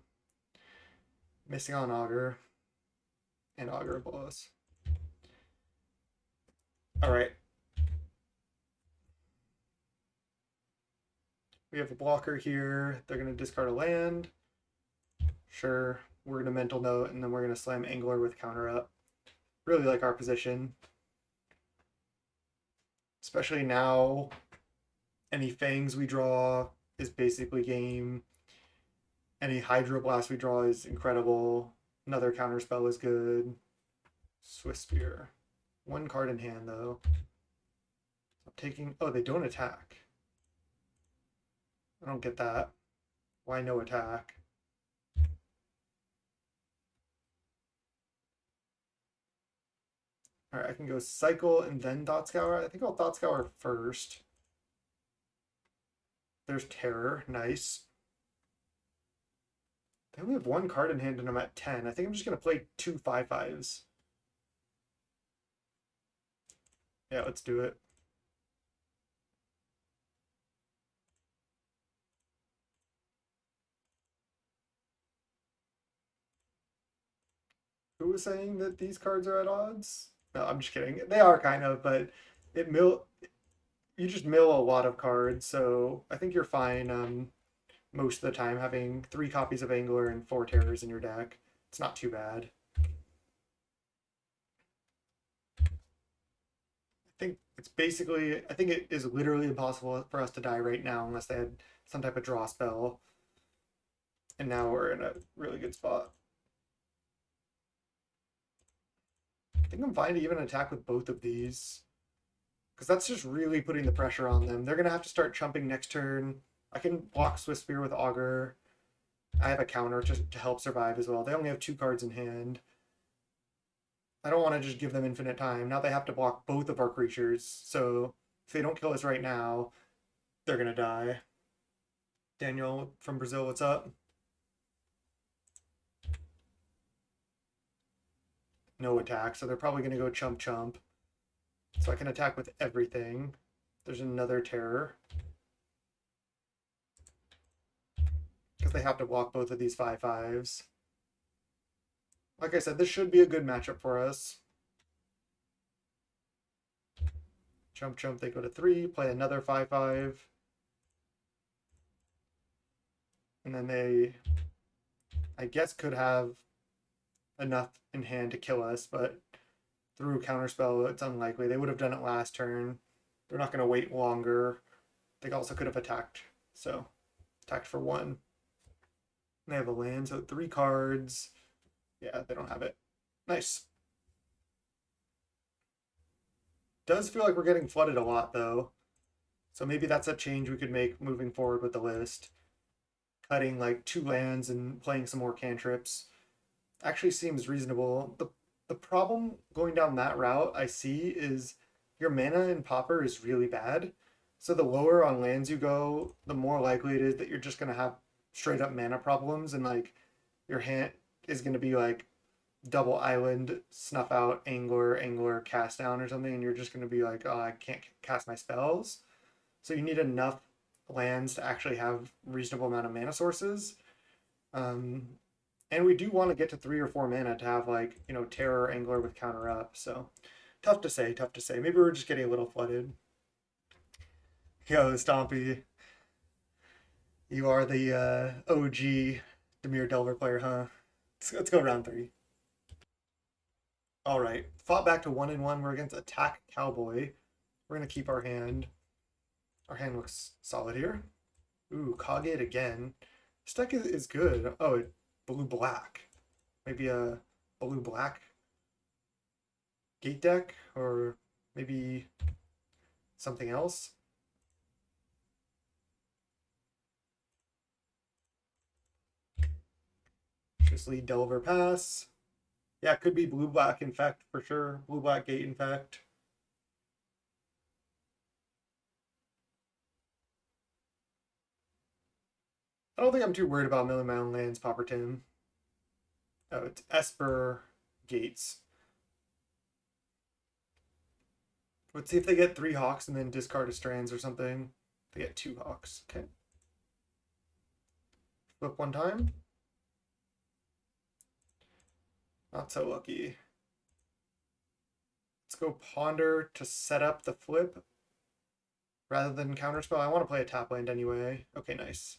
Missing on Augur. And Augur below us. Alright. We have a blocker here. They're going to discard a land. Sure. We're going to mental note, and then we're going to slam Angler with counter up. Really like our position. Especially now, any Fangs we draw is basically game. Any Hydroblast we draw is incredible. Another counter spell is good. Swiss Spear. One card in hand, though. I'm taking... Oh, they don't attack. I don't get that. Why no attack? Alright, I can go Cycle and then Thought Scour. I think I'll Thought Scour first. There's Terror. Nice. They only have one card in hand and I'm at 10. I think I'm just going to play 2 5/5s. Yeah, let's do it. Who was saying that these cards are at odds? No, I'm just kidding. They are kind of, but you just mill a lot of cards, so I think you're fine most of the time having 3 copies of Angler and 4 Terrors in your deck. It's not too bad. I think it is literally impossible for us to die right now unless they had some type of draw spell. And now we're in a really good spot. I think I'm fine to even attack with both of these. Because that's just really putting the pressure on them. They're going to have to start chumping next turn. I can block Swiss Spear with Augur. I have a counter to help survive as well. They only have 2 cards in hand. I don't want to just give them infinite time. Now they have to block both of our creatures. So if they don't kill us right now, they're going to die. Daniel from Brazil, what's up? No attack, so they're probably going to go chump chump. So I can attack with everything. There's another Terror. Because they have to block both of these 5/5s. Like I said, this should be a good matchup for us. Chump chump, they go to 3, play another 5/5. And then they, I guess, could have enough in hand to kill us, but through counterspell, it's unlikely. They would have done it last turn. They're not going to wait longer. They also could have attacked. So, attacked for 1. They have a land, so 3 cards. Yeah, they don't have it. Nice. Does feel like we're getting flooded a lot, though. So maybe that's a change we could make moving forward with the list. Cutting like 2 lands and playing some more cantrips actually seems reasonable. The problem going down that route I see is your mana in Pauper is really bad. So the lower on lands you go, the more likely it is that you're just going to have straight up mana problems, and like your hand is going to be like double island, snuff out, angler, cast down or something, and you're just going to be like, oh, I can't cast my spells. So you need enough lands to actually have reasonable amount of mana sources. And we do want to get to 3 or 4 mana to have like, you know, Terror Angler with counter up. So tough to say. Maybe we're just getting a little flooded. Yo, Stompy. You are the OG Demir Delver player, huh? Let's go round 3. All right. Fought back to 1-1. We're against Attack Cowboy. We're going to keep our hand. Our hand looks solid here. Ooh, Kagate again. This deck is good. Oh, blue-black. Maybe a blue-black gate deck, or maybe something else. Just lead Delver pass. Yeah, it could be blue-black infect for sure. Blue-black gate infect. I don't think I'm too worried about milling my own lands, Pauper Tim. Oh, it's Esper Gates. Let's see if they get 3 Hawks and then discard a Strands or something. They get 2 Hawks. Okay. Flip 1 time. Not so lucky. Let's go Ponder to set up the flip. rather than counterspell. I want to play a tap land anyway. Okay, nice.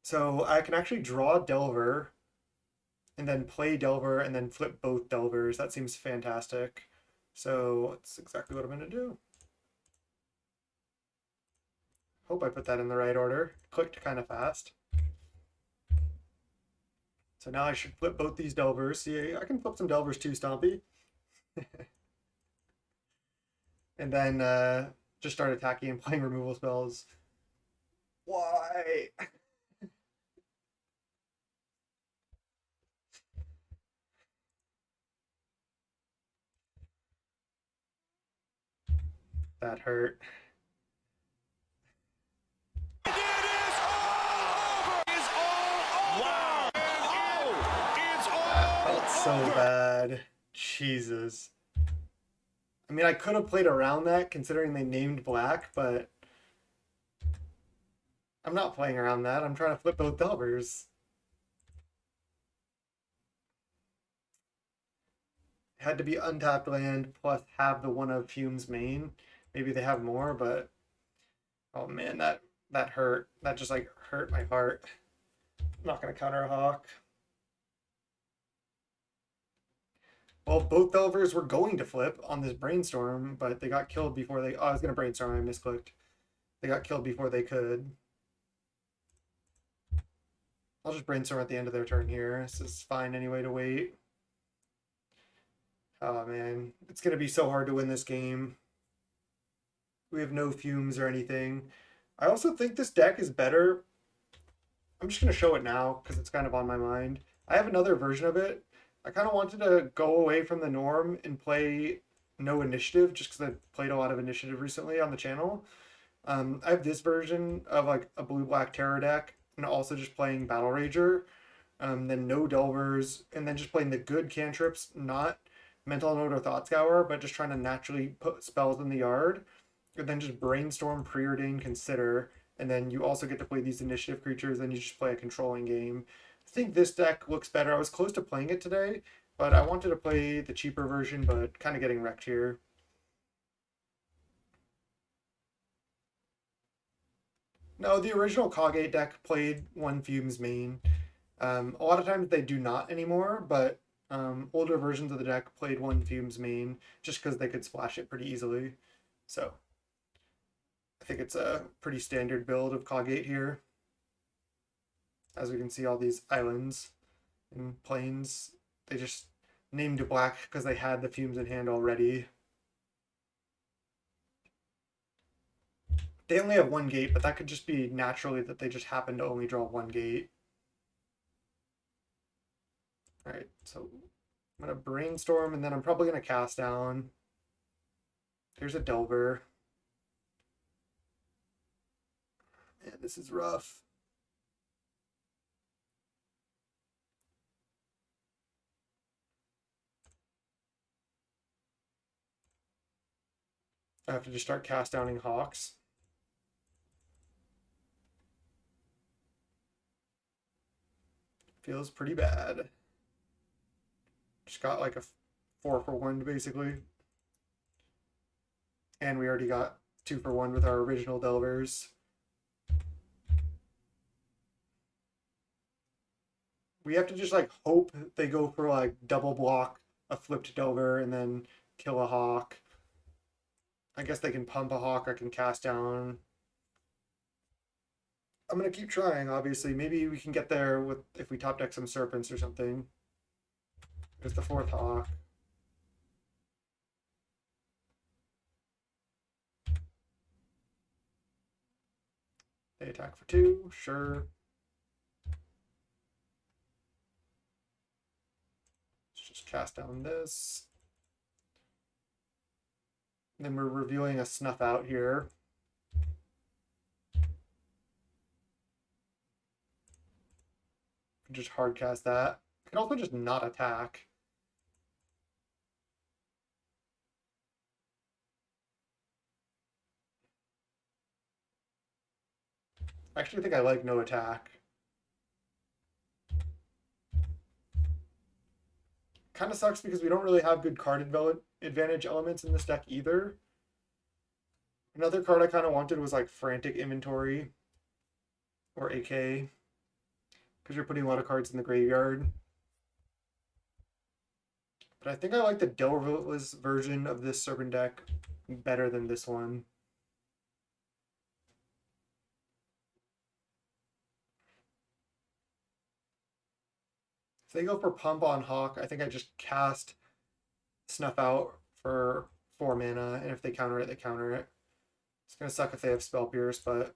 So I can actually draw Delver and then play Delver and then flip both Delvers. That seems fantastic. So that's exactly what I'm going to do. Hope I put that in the right order. Clicked kind of fast. So now I should flip both these Delvers. See, I can flip some Delvers too, Stompy. And then just start attacking and playing removal spells. Why? That hurt. Felt so bad. Jesus. I mean, I could have played around that considering they named black, but I'm not playing around that. I'm trying to flip both Delvers. It had to be untapped land plus have the one of Hume's main. Maybe they have more, but oh man, that hurt. That just like hurt my heart. I'm not gonna counter a Hawk. Well, both Delvers were going to flip on this brainstorm, but they got killed before they. Oh, I was gonna brainstorm. I misclicked. They got killed before they could. I'll just brainstorm at the end of their turn here. This is fine anyway to wait. Oh man, it's gonna be so hard to win this game. We have no fumes or anything. I also think this deck is better. I'm just gonna show it now because it's kind of on my mind. I have another version of it. I kind of wanted to go away from the norm and play no initiative just because I've played a lot of initiative recently on the channel. I have this version of like a blue-black terror deck and also just playing Battle Rager. Then no Delvers, and then just playing the good cantrips, not Mental Note or Thought Scour, but just trying to naturally put spells in the yard. And then just Brainstorm, Preordain, Consider, and then you also get to play these initiative creatures, and you just play a controlling game. I think this deck looks better. I was close to playing it today, but I wanted to play the cheaper version, but kind of getting wrecked here. No, the original Kagate deck played one Fumes main. A lot of times they do not anymore, but older versions of the deck played one Fumes main just because they could splash it pretty easily. So I think it's a pretty standard build of Kagate here. As we can see, all these islands and plains, they just named black because they had the Fumes in hand already. They only have one gate, but that could just be naturally that they just happen to only draw one gate. All right, so I'm gonna brainstorm and then I'm probably gonna cast down. There's a Delver. Man, this is rough. I have to just start cast downing Hawks. Feels pretty bad. Just got like a 4-for-1 basically. And we already got 2-for-1 with our original Delvers. We have to just like hope they go for like double block a flipped Delver and then kill a Hawk. I guess they can pump a Hawk, I can cast down. I'm gonna keep trying, obviously. Maybe we can get there with if we top deck some Serpents or something. There's the 4th Hawk. They attack for 2, sure. Let's just cast down this. Then we're revealing a Snuff Out here. Just hard cast that. I can also just not attack. I actually think I like no attack. Kind of sucks because we don't really have good card advantage elements in this deck either. Another card I kind of wanted was like Frantic Inventory or AK, because you're putting a lot of cards in the graveyard. But I think I like the Delverless version of this Serpent deck better than this one. If they go for Pump on Hawk, I think I just cast Snuff Out for 4 mana, and if they counter it, they counter it. It's gonna suck if they have Spell Pierce, but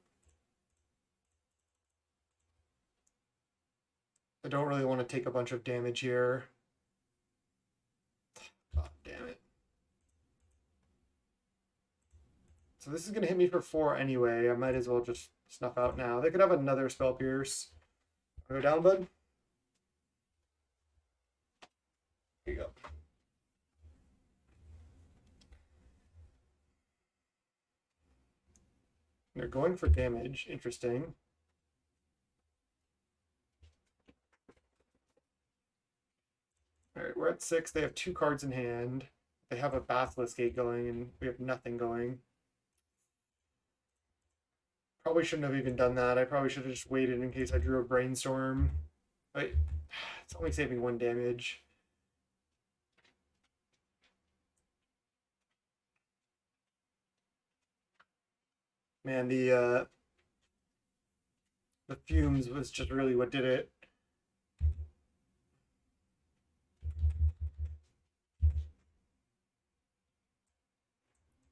I don't really want to take a bunch of damage here. God damn it. So this is gonna hit me for 4 anyway. I might as well just Snuff Out now. They could have another Spell Pierce. Go down, bud. Here you go. They're going for damage. Interesting. All right, we're at 6. They have 2 cards in hand. They have a Bathless Gate going, and we have nothing going. Probably shouldn't have even done that. I probably should have just waited in case I drew a Brainstorm. Wait, it's only saving 1 damage. Man, the fumes was just really what did it.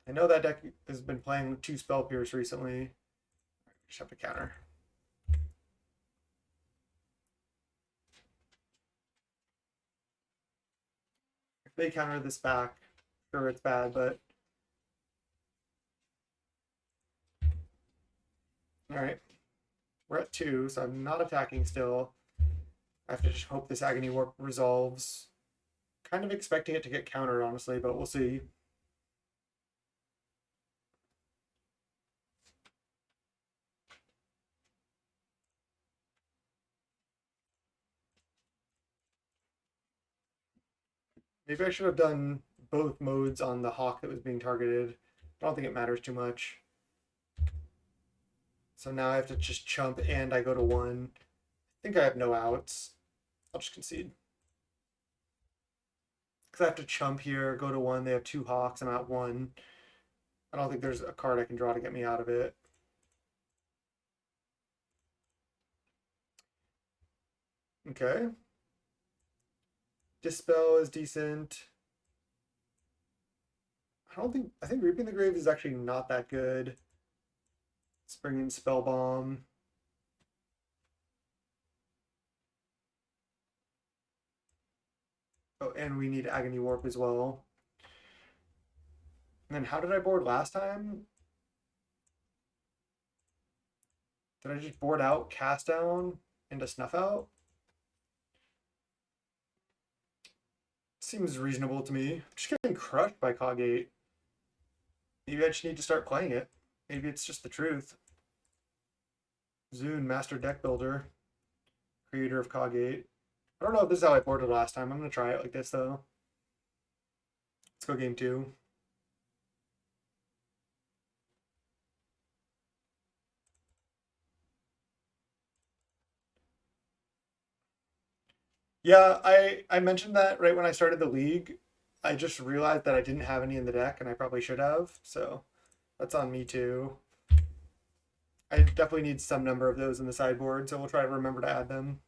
I know that deck has been playing 2 Spell Pierce recently. Just have to counter. If they counter this back, sure it's bad, but all right. We're at 2, so I'm not attacking still. I have to just hope this Agony Warp resolves. Kind of expecting it to get countered, honestly, but we'll see. Maybe I should have done both modes on the Hawk that was being targeted. I don't think it matters too much. So now I have to just chump and I go to 1. I think I have no outs. I'll just concede. Because I have to chump here, go to 1. They have 2 Hawks. I'm at 1. I don't think there's a card I can draw to get me out of it. Okay. Dispel is decent. I think Reaping the Grave is actually not that good. Let's bring in Spell Bomb. Oh, and we need Agony Warp as well. And then how did I board last time? Did I just board out, cast down, into Snuff Out? Seems reasonable to me. I'm just getting crushed by Coggate. Maybe I just need to start playing it. Maybe it's just the truth. Zune, Master Deck Builder, creator of Coggate. I don't know if this is how I boarded last time. I'm going to try it like this, though. Let's go game 2. Yeah, I mentioned that right when I started the league. I just realized that I didn't have any in the deck, and I probably should have. So that's on me, too. I definitely need some number of those in the sideboard, so we'll try to remember to add them.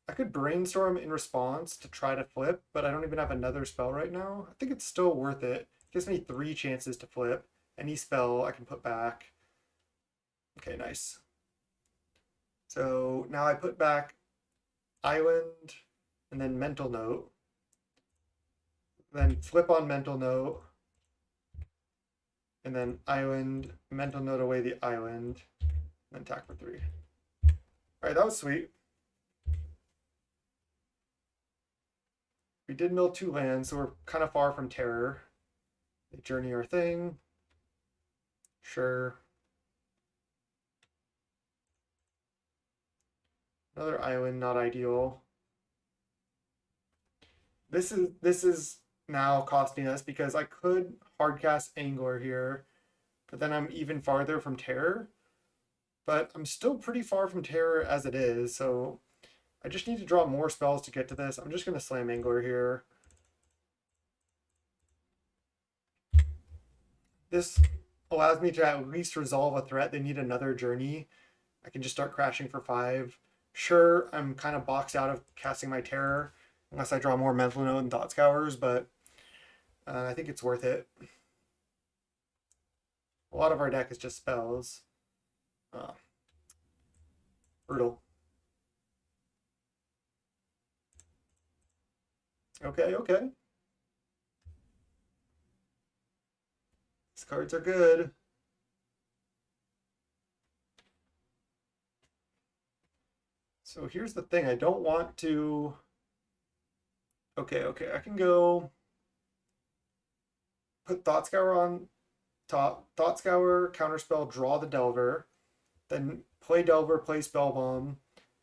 I could brainstorm in response to try to flip, but I don't even have another spell right now. I think it's still worth it. It gives me 3 chances to flip. Any spell I can put back. Okay, nice. So now I put back Island and then Mental Note. Then flip on Mental Note. And then Island, Mental Note away the Island. And then attack for 3. Alright, that was sweet. We did mill 2 lands, so we're kind of far from terror. They journey our thing. Sure. Another island, not ideal. This is now costing us because I could hardcast Angler here, but then I'm even farther from Terror. But I'm still pretty far from Terror as it is, so I just need to draw more spells to get to this. I'm just going to slam Angler here. This allows me to at least resolve a threat. They need another journey. I can just start crashing for 5. Sure, I'm kind of boxed out of casting my Terror unless I draw more Mental Note and Thought Scours, but I think it's worth it. A lot of our deck is just spells. Uh, Brutal. Okay, okay. These cards are good. So here's the thing. I don't want to... Okay. I can go put Thought Scour on top. Thought Scour, Counterspell, draw the Delver. Then play Delver, play Spellbomb.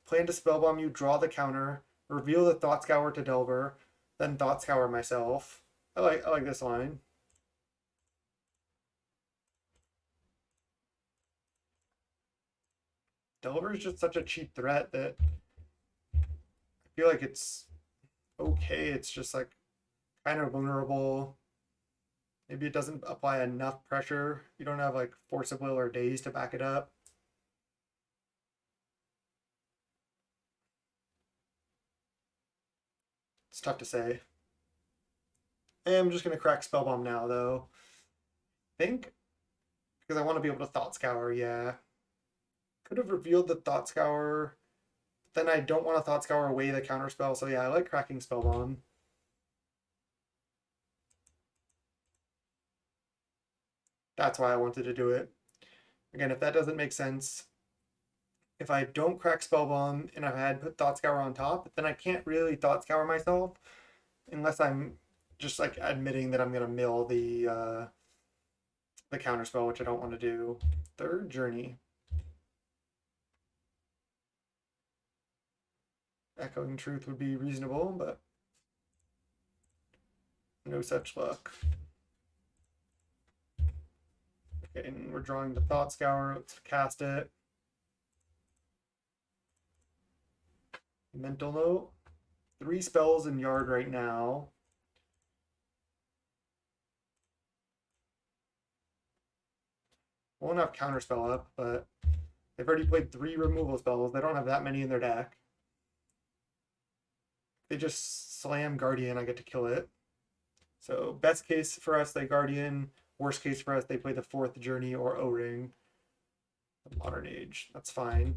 Play into Spellbomb, you draw the counter. Reveal the Thought Scour to Delver. Then Thought Scour myself. I like this line. Delver is just such a cheap threat that I feel like it's okay. It's just like kind of vulnerable. Maybe it doesn't apply enough pressure. You don't have like Force of Will or Daze to back it up. It's tough to say. I'm just going to crack Spellbomb now, though. I think because I want to be able to Thought Scour, yeah. Could have revealed the Thought Scour. Then I don't want to Thought Scour away the counterspell, so yeah, I like cracking Spellbomb. That's why I wanted to do it. Again, if that doesn't make sense, if I don't crack Spellbomb and I've had put Thought Scour on top, then I can't really Thought Scour myself unless I'm just like admitting that I'm gonna mill the counterspell, which I don't want to do. Third Journey. Echoing Truth would be reasonable, but no such luck. Okay, and we're drawing the Thought Scour. Let's cast it. Mental Note. 3 spells in Yard right now. Won't have Counterspell up, but they've already played 3 removal spells. They don't have that many in their deck. They just slam Guardian, I get to kill it. So best case for us, they Guardian. Worst case for us, they play the 4th Journey or O-Ring. Modern Age, that's fine.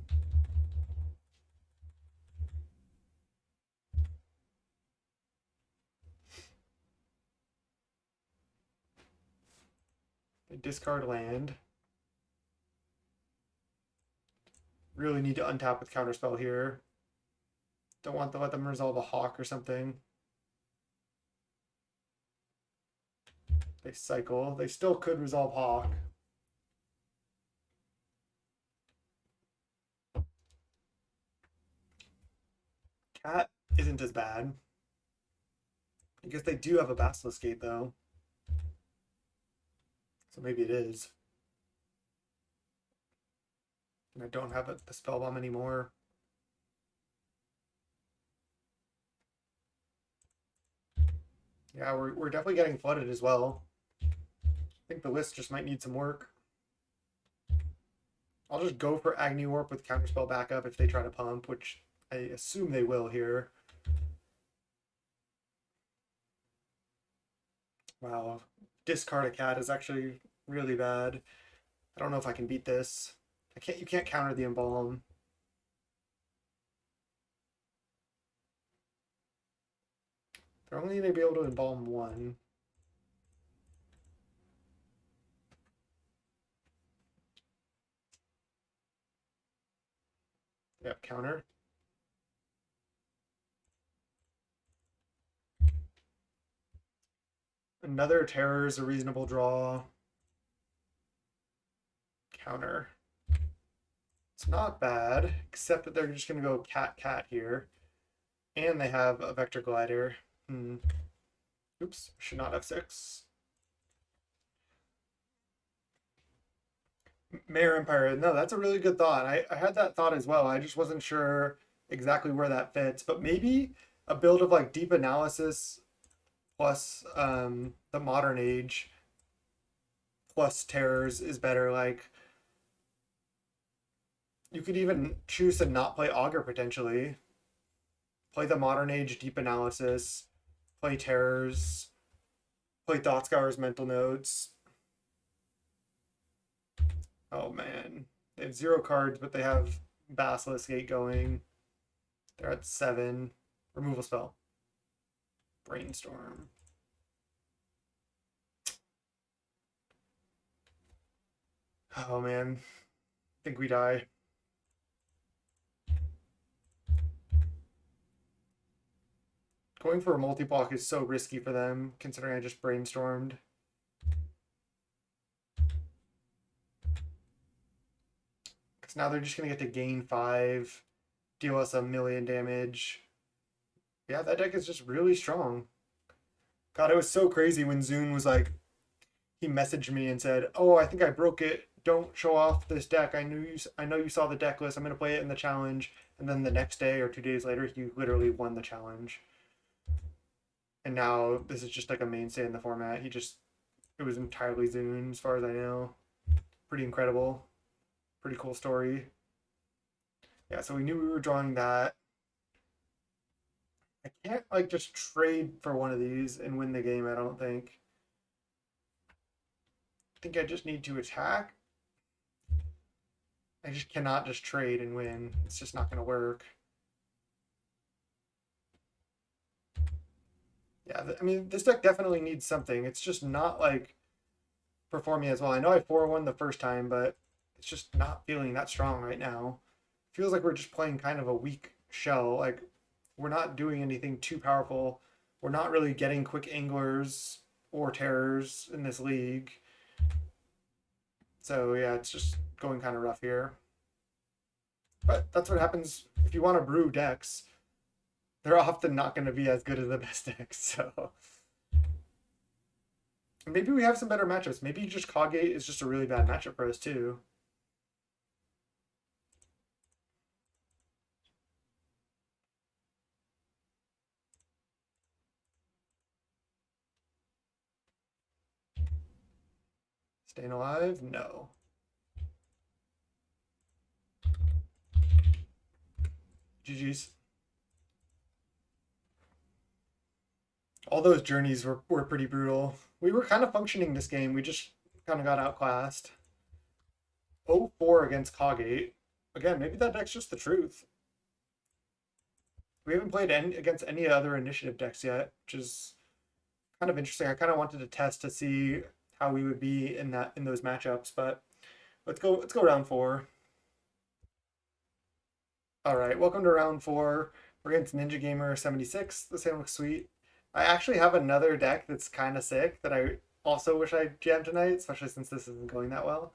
They discard land. Really need to untap with Counterspell here. Don't want to let them resolve a Hawk or something. They cycle. They still could resolve Hawk. Cat isn't as bad. I guess they do have a Basilisk Gate though. So maybe it is. And I don't have the Spellbomb anymore. Yeah, we're definitely getting flooded as well. I think the list just might need some work. I'll just go for Agni Warp with Counterspell backup if they try to pump, which I assume they will here. Wow, discard a cat is actually really bad. I don't know if I can beat this. You can't counter the Embalm. They're only going to be able to Embalm 1. Yep, counter. Another Terror is a reasonable draw. Counter. It's not bad, except that they're just going to go cat here. And they have a Vector Glider. Oops, should not have 6. Mayor Empire. No, that's a really good thought. I had that thought as well. I just wasn't sure exactly where that fits. But maybe a build of like deep analysis plus the modern age plus terrors is better. Like you could even choose to not play Augur potentially. Play the modern age deep analysis, play terrors, play Thought Scour's mental notes. Oh man. They have 0 cards, but they have Basilisk Gate going. They're at 7. Removal spell. Brainstorm. Oh man. I think we die. Going for a multi-block is so risky for them, considering I just brainstormed. Because now they're just going to get to gain 5, deal us 1,000,000 damage. Yeah, that deck is just really strong. God, it was so crazy when Zune was like, he messaged me and said, "Oh, I think I broke it. Don't show off this deck. I know you saw the deck list. I'm gonna play it in the challenge." And then the next day or 2 days later, he literally won the challenge. And now this is just like a mainstay in the format. It was entirely Zune, as far as I know. Pretty incredible. Pretty cool story. Yeah, so we knew we were drawing that. I can't like just trade for one of these and win the game, I don't think. I think I just need to attack. I just cannot just trade and win. It's just not going to work. Yeah, I mean, this deck definitely needs something. It's just not like performing as well. I know I 4-1 the first time, but it's just not feeling that strong right now. Feels like we're just playing kind of a weak shell. Like we're not doing anything too powerful. We're not really getting quick anglers or terrors in this league. So yeah, it's just going kind of rough here. But that's what happens if you want to brew decks. They're often not going to be as good as the best decks. So maybe we have some better matchups. Maybe just Coggate is just a really bad matchup for us too. Staying alive? No. GG's. All those journeys were pretty brutal. We were kind of functioning this game. We just kind of got outclassed. 0-4 against Coggate. Again, maybe that deck's just the truth. We haven't played against any other initiative decks yet, which is kind of interesting. I kind of wanted to test to see how we would be in those matchups, but let's go round 4. All right, welcome to round 4. We're against Ninja Gamer 76. This hand looks sweet. I actually have another deck that's kind of sick that I also wish I jammed tonight, especially since this isn't going that well.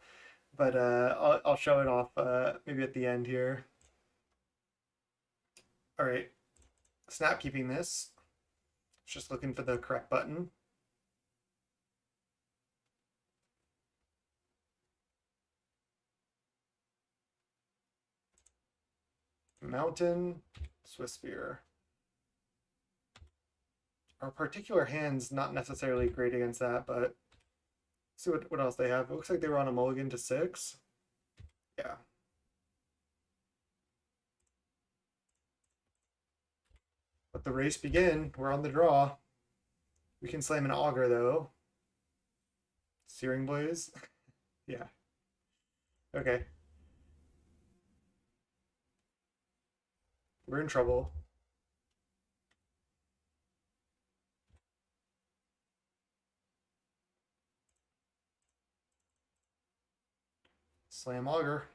But I'll show it off maybe at the end here. All right, snap keeping this. Just looking for the correct button. Mountain, Swiss Spear. Our particular hand's not necessarily great against that, but see what else they have. It looks like they were on a mulligan to 6. Yeah. Let the race begin. We're on the draw. We can slam an auger though. Searing Blaze. Yeah. Okay. We're in trouble. Slam auger.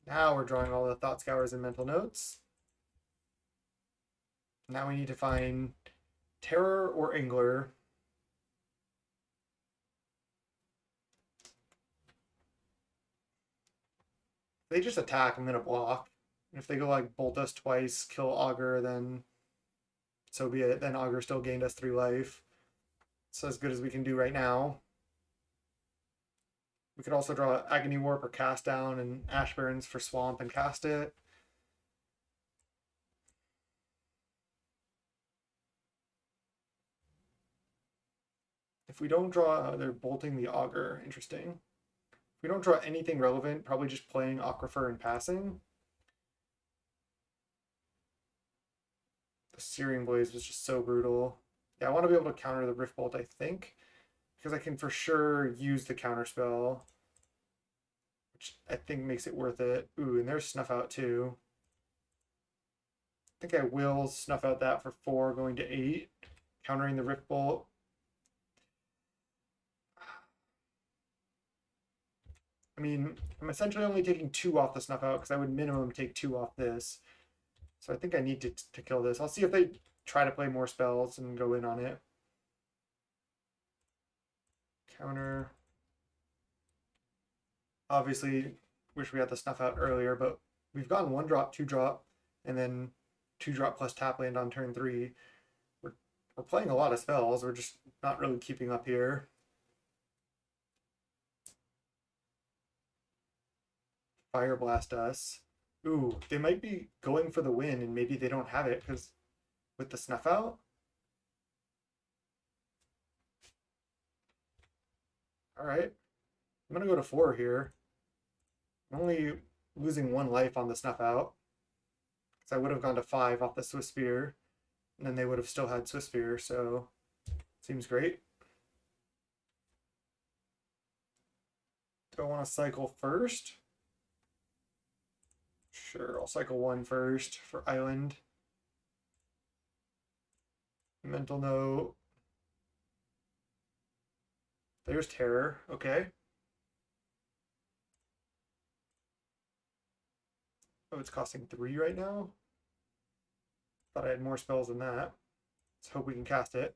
Now we're drawing all the thought scours and mental notes. Now we need to find terror or angler. If they just attack, I'm gonna block. And if they go like bolt us twice, kill Augur, then so be it. Then Augur still gained us 3 life. So as good as we can do right now. We could also draw Agony Warp or Cast Down and Ashburns for Swamp and cast it. If we don't draw, they're bolting the Augur. Interesting. If we don't draw anything relevant, probably just playing Aquifer and passing. The Searing Blaze was just so brutal. Yeah, I want to be able to counter the Rift Bolt, I think, because I can for sure use the counter spell, which I think makes it worth it. Ooh, and there's Snuff Out too. I think I will snuff out that for 4, going to 8, countering the Rift Bolt. I mean, I'm essentially only taking 2 off the Snuff Out because I would minimum take 2 off this. So I think I need to kill this. I'll see if they try to play more spells and go in on it. Counter. Obviously, wish we had the Snuff Out earlier, but we've gone 1 drop, 2 drop, and then 2 drop plus tap land on turn 3. We're playing a lot of spells. We're just not really keeping up here. Fire Blast us. Ooh, they might be going for the win, and maybe they don't have it because with the Snuff Out. All right, I'm gonna go to 4 here. I'm only losing 1 life on the Snuff Out because I would have gone to 5 off the Swiss Spear, and then they would have still had Swiss Spear. So seems great. Do I want to cycle first? Sure, I'll cycle 1 first for Island. Mental Note. There's Terror. Okay. Oh, it's costing 3 right now? Thought I had more spells than that. Let's hope we can cast it.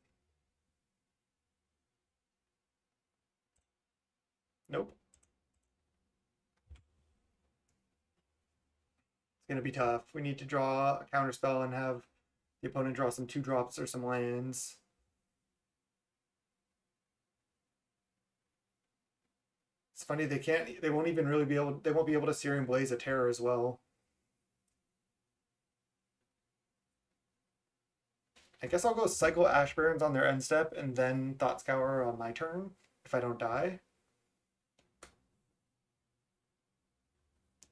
Nope. It's going to be tough. We need to draw a counter spell and have the opponent draw some 2 drops or some lands. It's funny, they won't even really be able, they won't be able to Searing Blaze a Terror as well. I guess I'll go cycle Ashburns on their end step and then Thought Scour on my turn if I don't die.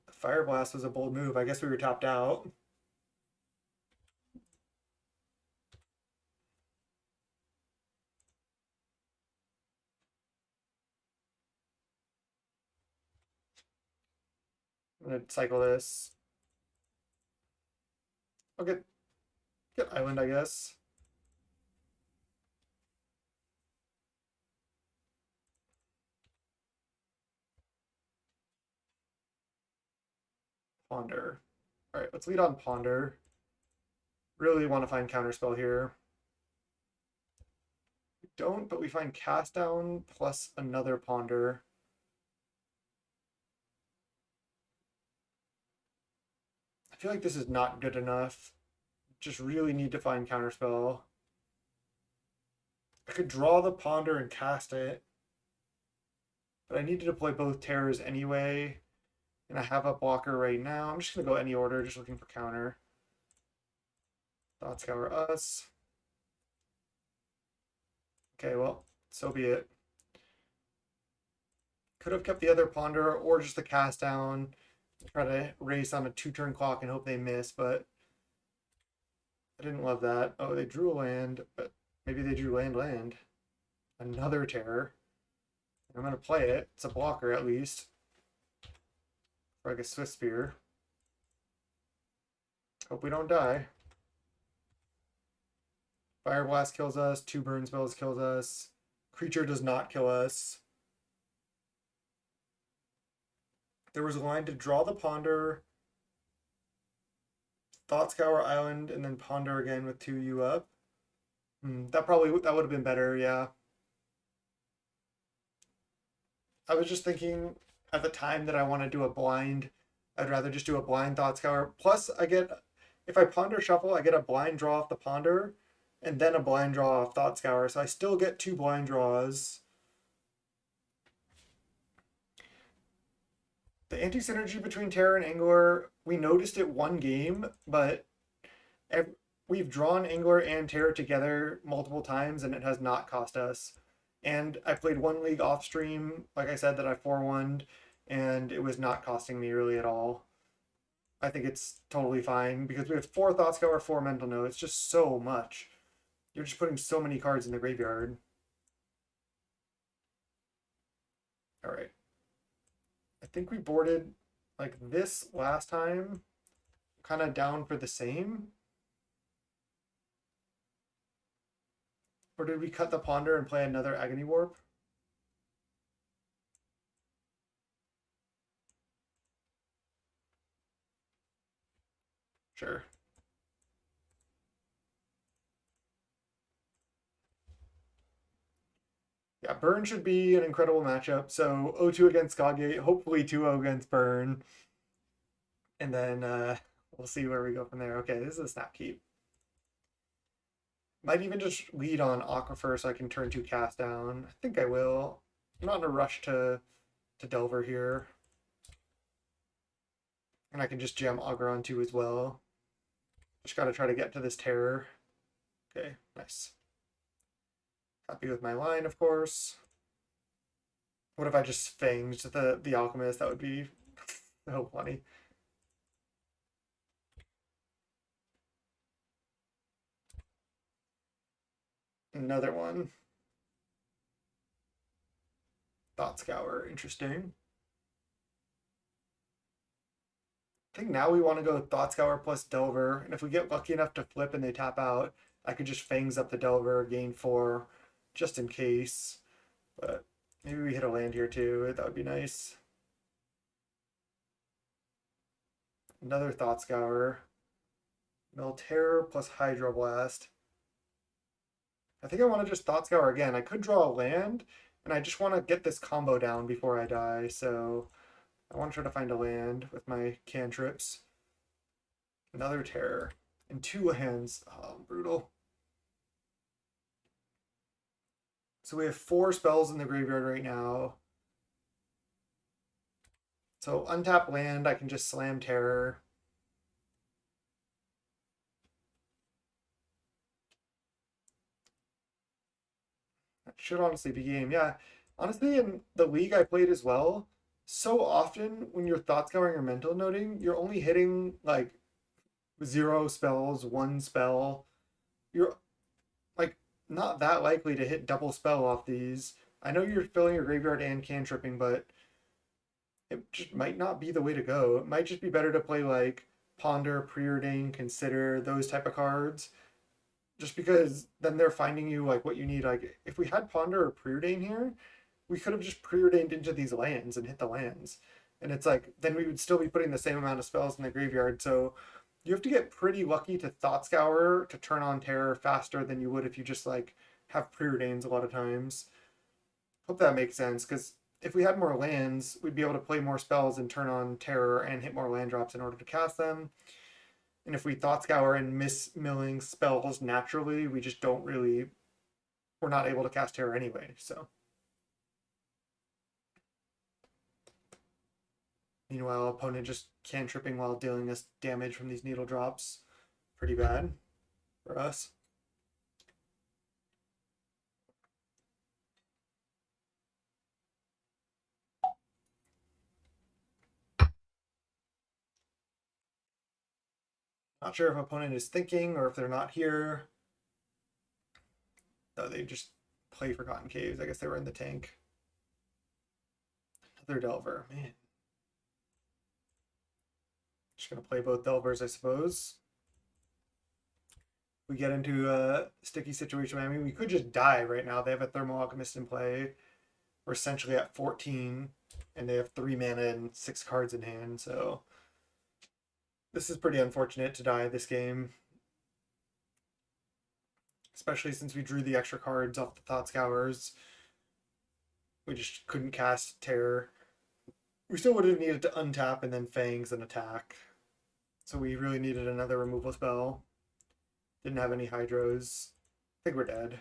The Fire Blast was a bold move. I guess we were topped out. I'm gonna cycle this. I'll get Island, I guess. Ponder. All right, let's lead on Ponder. Really want to find Counterspell here. We don't, but we find Cast Down plus another Ponder. I feel like this is not good enough. Just really need to find Counterspell. I could draw the Ponder and cast it, but I needed to play both Terrors anyway, and I have a blocker right now. I'm just going to go any order, just looking for counter. Thought Scour us. Okay, well, so be it. Could have kept the other Ponder or just the Cast Down. Try to race on a 2-turn clock and hope they miss, but I didn't love that. Oh, they drew a land, but maybe they drew land. Another Terror. I'm going to play it. It's a blocker at least. For like a Swiss Spear. Hope we don't die. Fire Blast kills us. 2 burn spells kills us. Creature does not kill us. There was a line to draw the Ponder, Thought Scour Island, and then Ponder again with 2U up. That would have been better, yeah. I was just thinking at the time that I want to do a blind I'd rather just do a blind Thought Scour. Plus, I get, if I ponder shuffle, I get a blind draw off the ponder, and then a blind draw off Thought Scour. So I still get 2 blind draws. The anti-synergy between Terror and Angler, we noticed it one game, but we've drawn Angler and Terror together multiple times, and it has not cost us. And I played one league off stream, like I said, that I 4-1'd, and it was not costing me really at all. I think it's totally fine because we have 4 Thought Scour, 4 Mental Note. It's just so much. You're just putting so many cards in the graveyard. All right. I think we boarded like this last time, kind of down for the same. Or did we cut the ponder and play another Agony Warp? Sure. Yeah, Burn should be an incredible matchup. So 0-2 against Godgate, hopefully 2-0 against Burn. And then we'll see where we go from there. Okay, this is a snap keep. Might even just lead on Aquifer so I can turn 2 cast down. I think I will. I'm not in a rush to Delver here. And I can just jam Augur on 2 as well. Just gotta try to get to this Terror. Okay, nice. Happy with my line, of course. What if I just fanged the Alchemist? That would be so funny. Another one. Thought Scour, interesting. I think now we want to go Thought Scour plus Delver, and if we get lucky enough to flip and they tap out, I could just Fangs up the Delver, gain 4, just in case. But maybe we hit a land here too, that would be nice. Another Thought Scour. Melterror plus Hydroblast. I think I want to just Thought Scour again. I could draw a land, and I just want to get this combo down before I die, so I want to try to find a land with my cantrips. Another Terror. And 2 hands. Oh, brutal. So we have 4 spells in the graveyard right now. So untap land, I can just slam Terror. That should honestly be game. Yeah. Honestly, in the league I played as well, so often when you're thought scouring or mental noting, you're only hitting like 0 spells, 1 spell. You're like not that likely to hit double spell off these. I know you're filling your graveyard and cantripping, but it just might not be the way to go. It might just be better to play like Ponder, Preordain, Consider, those type of cards. Just because then they're finding you like what you need. Like if we had Ponder or Preordain here, we could have just preordained into these lands and hit the lands. And it's like then we would still be putting the same amount of spells in the graveyard. So you have to get pretty lucky to Thought Scour to turn on Terror faster than you would if you just like have preordains a lot of times. Hope that makes sense because if we had more lands, we'd be able to play more spells and turn on Terror and hit more land drops in order to cast them. And if we Thought Scour and miss milling spells naturally, we just don't really, we're not able to cast Terror anyway. So meanwhile, opponent just cantripping while dealing us damage from these needle drops. Pretty bad for us. Not sure if opponent is thinking or if they're not here. No, they just play Forgotten Caves. I guess they were in the tank. Another Delver, man. Just gonna play both Delvers, I suppose. We get into a sticky situation. I mean, we could just die right now. They have a Thermal Alchemist in play. We're essentially at 14, and they have 3 mana and 6 cards in hand. So this is pretty unfortunate to die this game, especially since we drew the extra cards off the Thought Scours. We just couldn't cast Terror. We still would have needed to untap and then Fangs and attack. So we really needed another removal spell. Didn't have any Hydros. I think we're dead.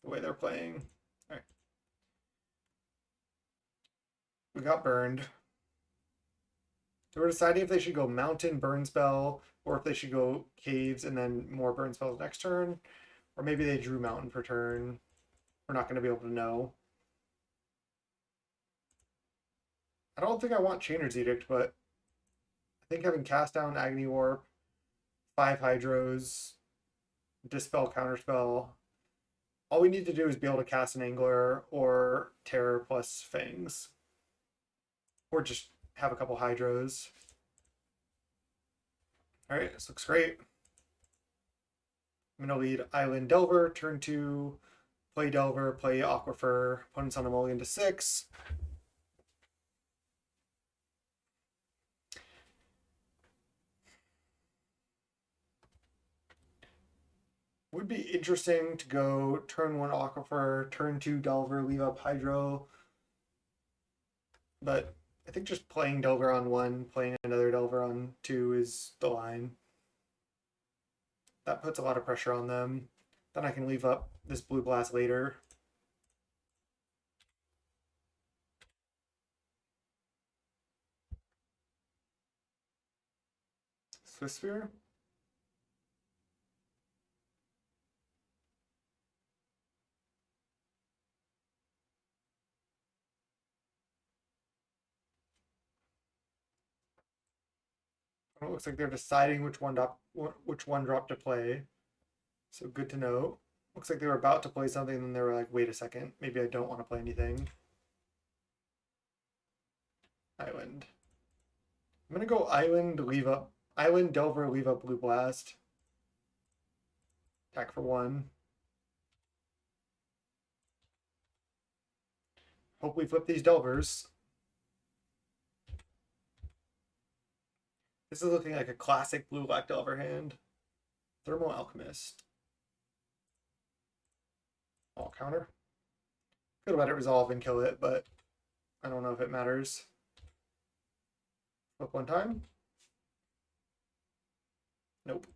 The way they're playing. Alright. We got burned. So we're deciding if they should go Mountain, Burn Spell, or if they should go Caves and then more Burn Spells next turn. Or maybe they drew Mountain per turn. We're not going to be able to know. I don't think I want Chainer's Edict, but I think having Cast Down, Agony Warp, 5 Hydros, Dispel, Counterspell. All we need to do is be able to cast an Angler or Terror plus Fangs. Or just have a couple Hydros. Alright, this looks great. I'm going to lead Island Delver, turn 2, play Delver, play Aquifer, opponent's on a mulligan to 6. Would be interesting to go turn 1 Aquifer, turn 2 Delver, leave up Hydro. But I think just playing Delver on 1, playing another Delver on 2 is the line. That puts a lot of pressure on them. Then I can leave up this Blue Blast later. Swift Sphere? It looks like they're deciding which one drop to play. So good to know. Looks like they were about to play something, and then they were like, wait a second, maybe I don't want to play anything. Island. I'm gonna go Island, leave up Island, Delver, leave up Blue Blast. Attack for 1. Hope we flip these Delvers. This is looking like a classic blue-black Delver hand. Thermal Alchemist. All counter. Could have let it resolve and kill it, but I don't know if it matters. Flip 1 time. Nope.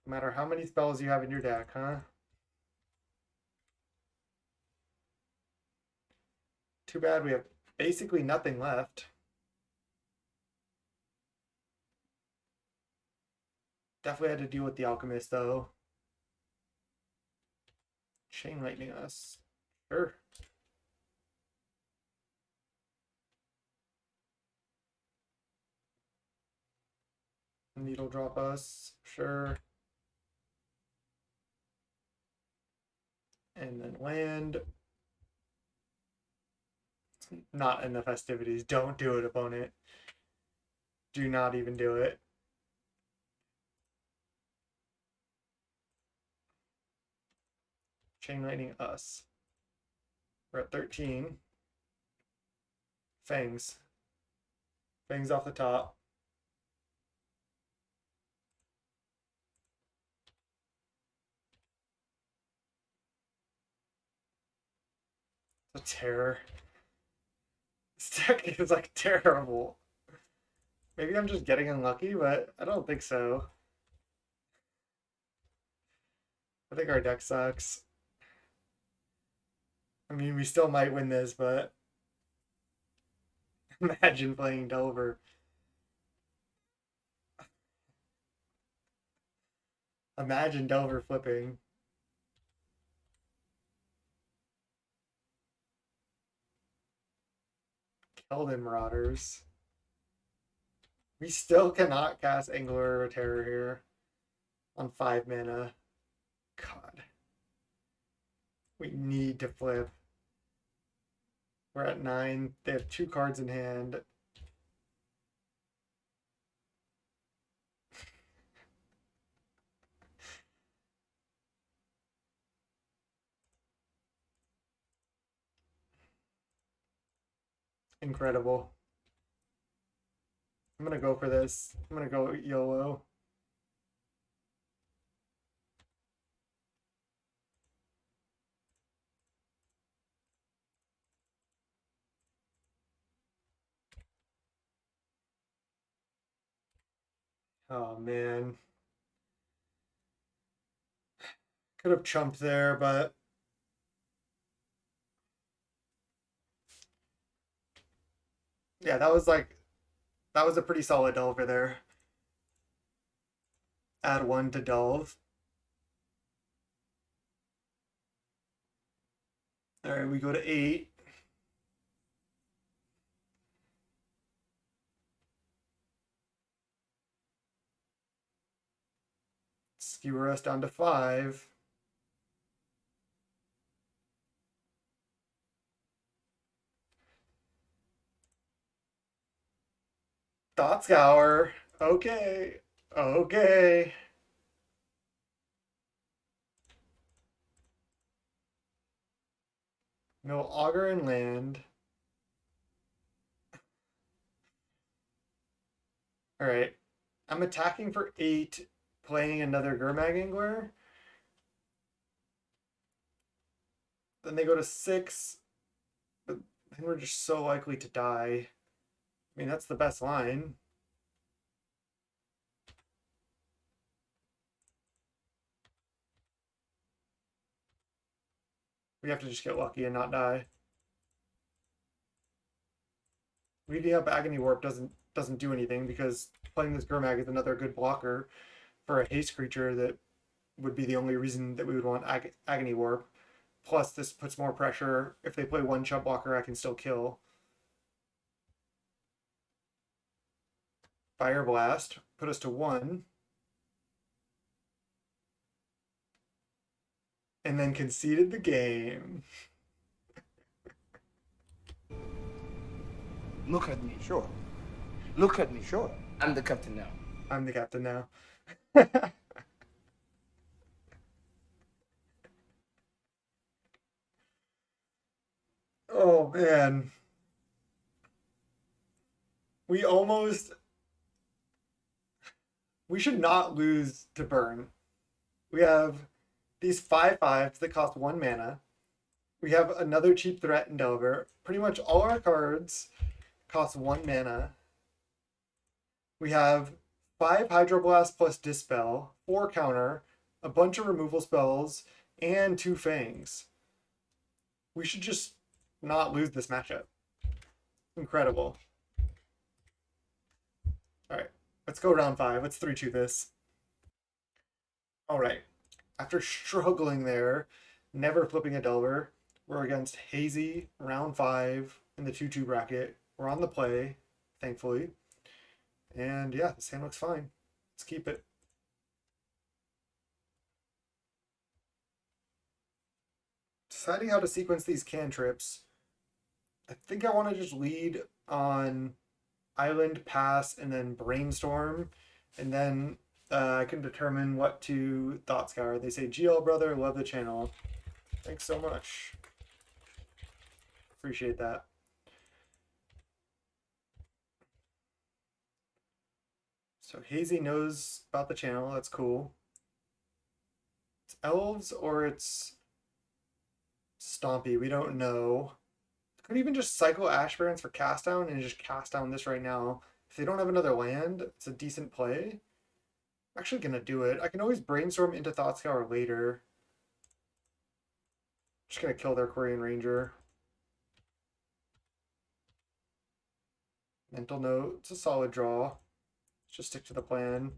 No matter how many spells you have in your deck, huh? Too bad we have basically nothing left. Definitely had to deal with the Alchemist, though. Chain Lightning us. Sure. Needle drop us. Sure. And then land. Not in the festivities. Don't do it, opponent. Do not even do it. Chain Lightning us. We're at 13. Fangs. Fangs off the top. The terror. This deck is like terrible. Maybe I'm just getting unlucky, but I don't think so. I think our deck sucks. I mean, we still might win this, but imagine playing Delver. Imagine Delver flipping. Keldon Marauders. We still cannot cast Angler or Terror here on 5 mana. God. We need to flip. We're at 9. They have 2 cards in hand. Incredible. I'm gonna go for this. I'm gonna go YOLO. Oh man. Could have chumped there, but yeah, that was a pretty solid delver there. Add one to delve. All right, we go to 8. Skewer us down to 5. Thought Scour. Okay. Okay. No auger and land. All right. I'm attacking for 8, playing another Gurmag Angler. Then they go to 6, but then we're just so likely to die. I mean, that's the best line. We have to just get lucky and not die. Reading up Agony Warp doesn't do anything because playing this Gurmag is another good blocker for a haste creature that would be the only reason that we would want Agony Warp. Plus, this puts more pressure. If they play one chump blocker, I can still kill. Fire Blast, put us to 1. And then conceded the game. Look at me, sure. Look at me, sure. I'm the captain now. I'm the captain now. Oh man. We almost we should not lose to burn. We have these 5/5s that cost 1 mana. We have another cheap threat in Delver. Pretty much all our cards cost 1 mana. We have 5 Hydroblast plus Dispel, 4 counter, a bunch of removal spells, and 2 Fangs. We should just not lose this matchup. Incredible. All right, let's go round 5. Let's 3-2 this. All right, after struggling there, never flipping a Delver, we're against Hazy, round 5 in the 2-2 bracket. We're on the play, thankfully. And yeah, this hand looks fine. Let's keep it. Deciding how to sequence these cantrips. I think I want to just lead on Island, Pass, and then Brainstorm. And then I can determine what to Thought Scour. They say, GL brother, love the channel. Thanks so much. Appreciate that. So Hazy knows about the channel. That's cool. It's elves or it's Stompy. We don't know. Could even just cycle Ashburns for cast down and just cast down this right now. If they don't have another land, it's a decent play. I'm actually gonna do it. I can always brainstorm into Thought Scour later. Just gonna kill their Quarian Ranger. Mental Note. It's a solid draw. Let's just stick to the plan.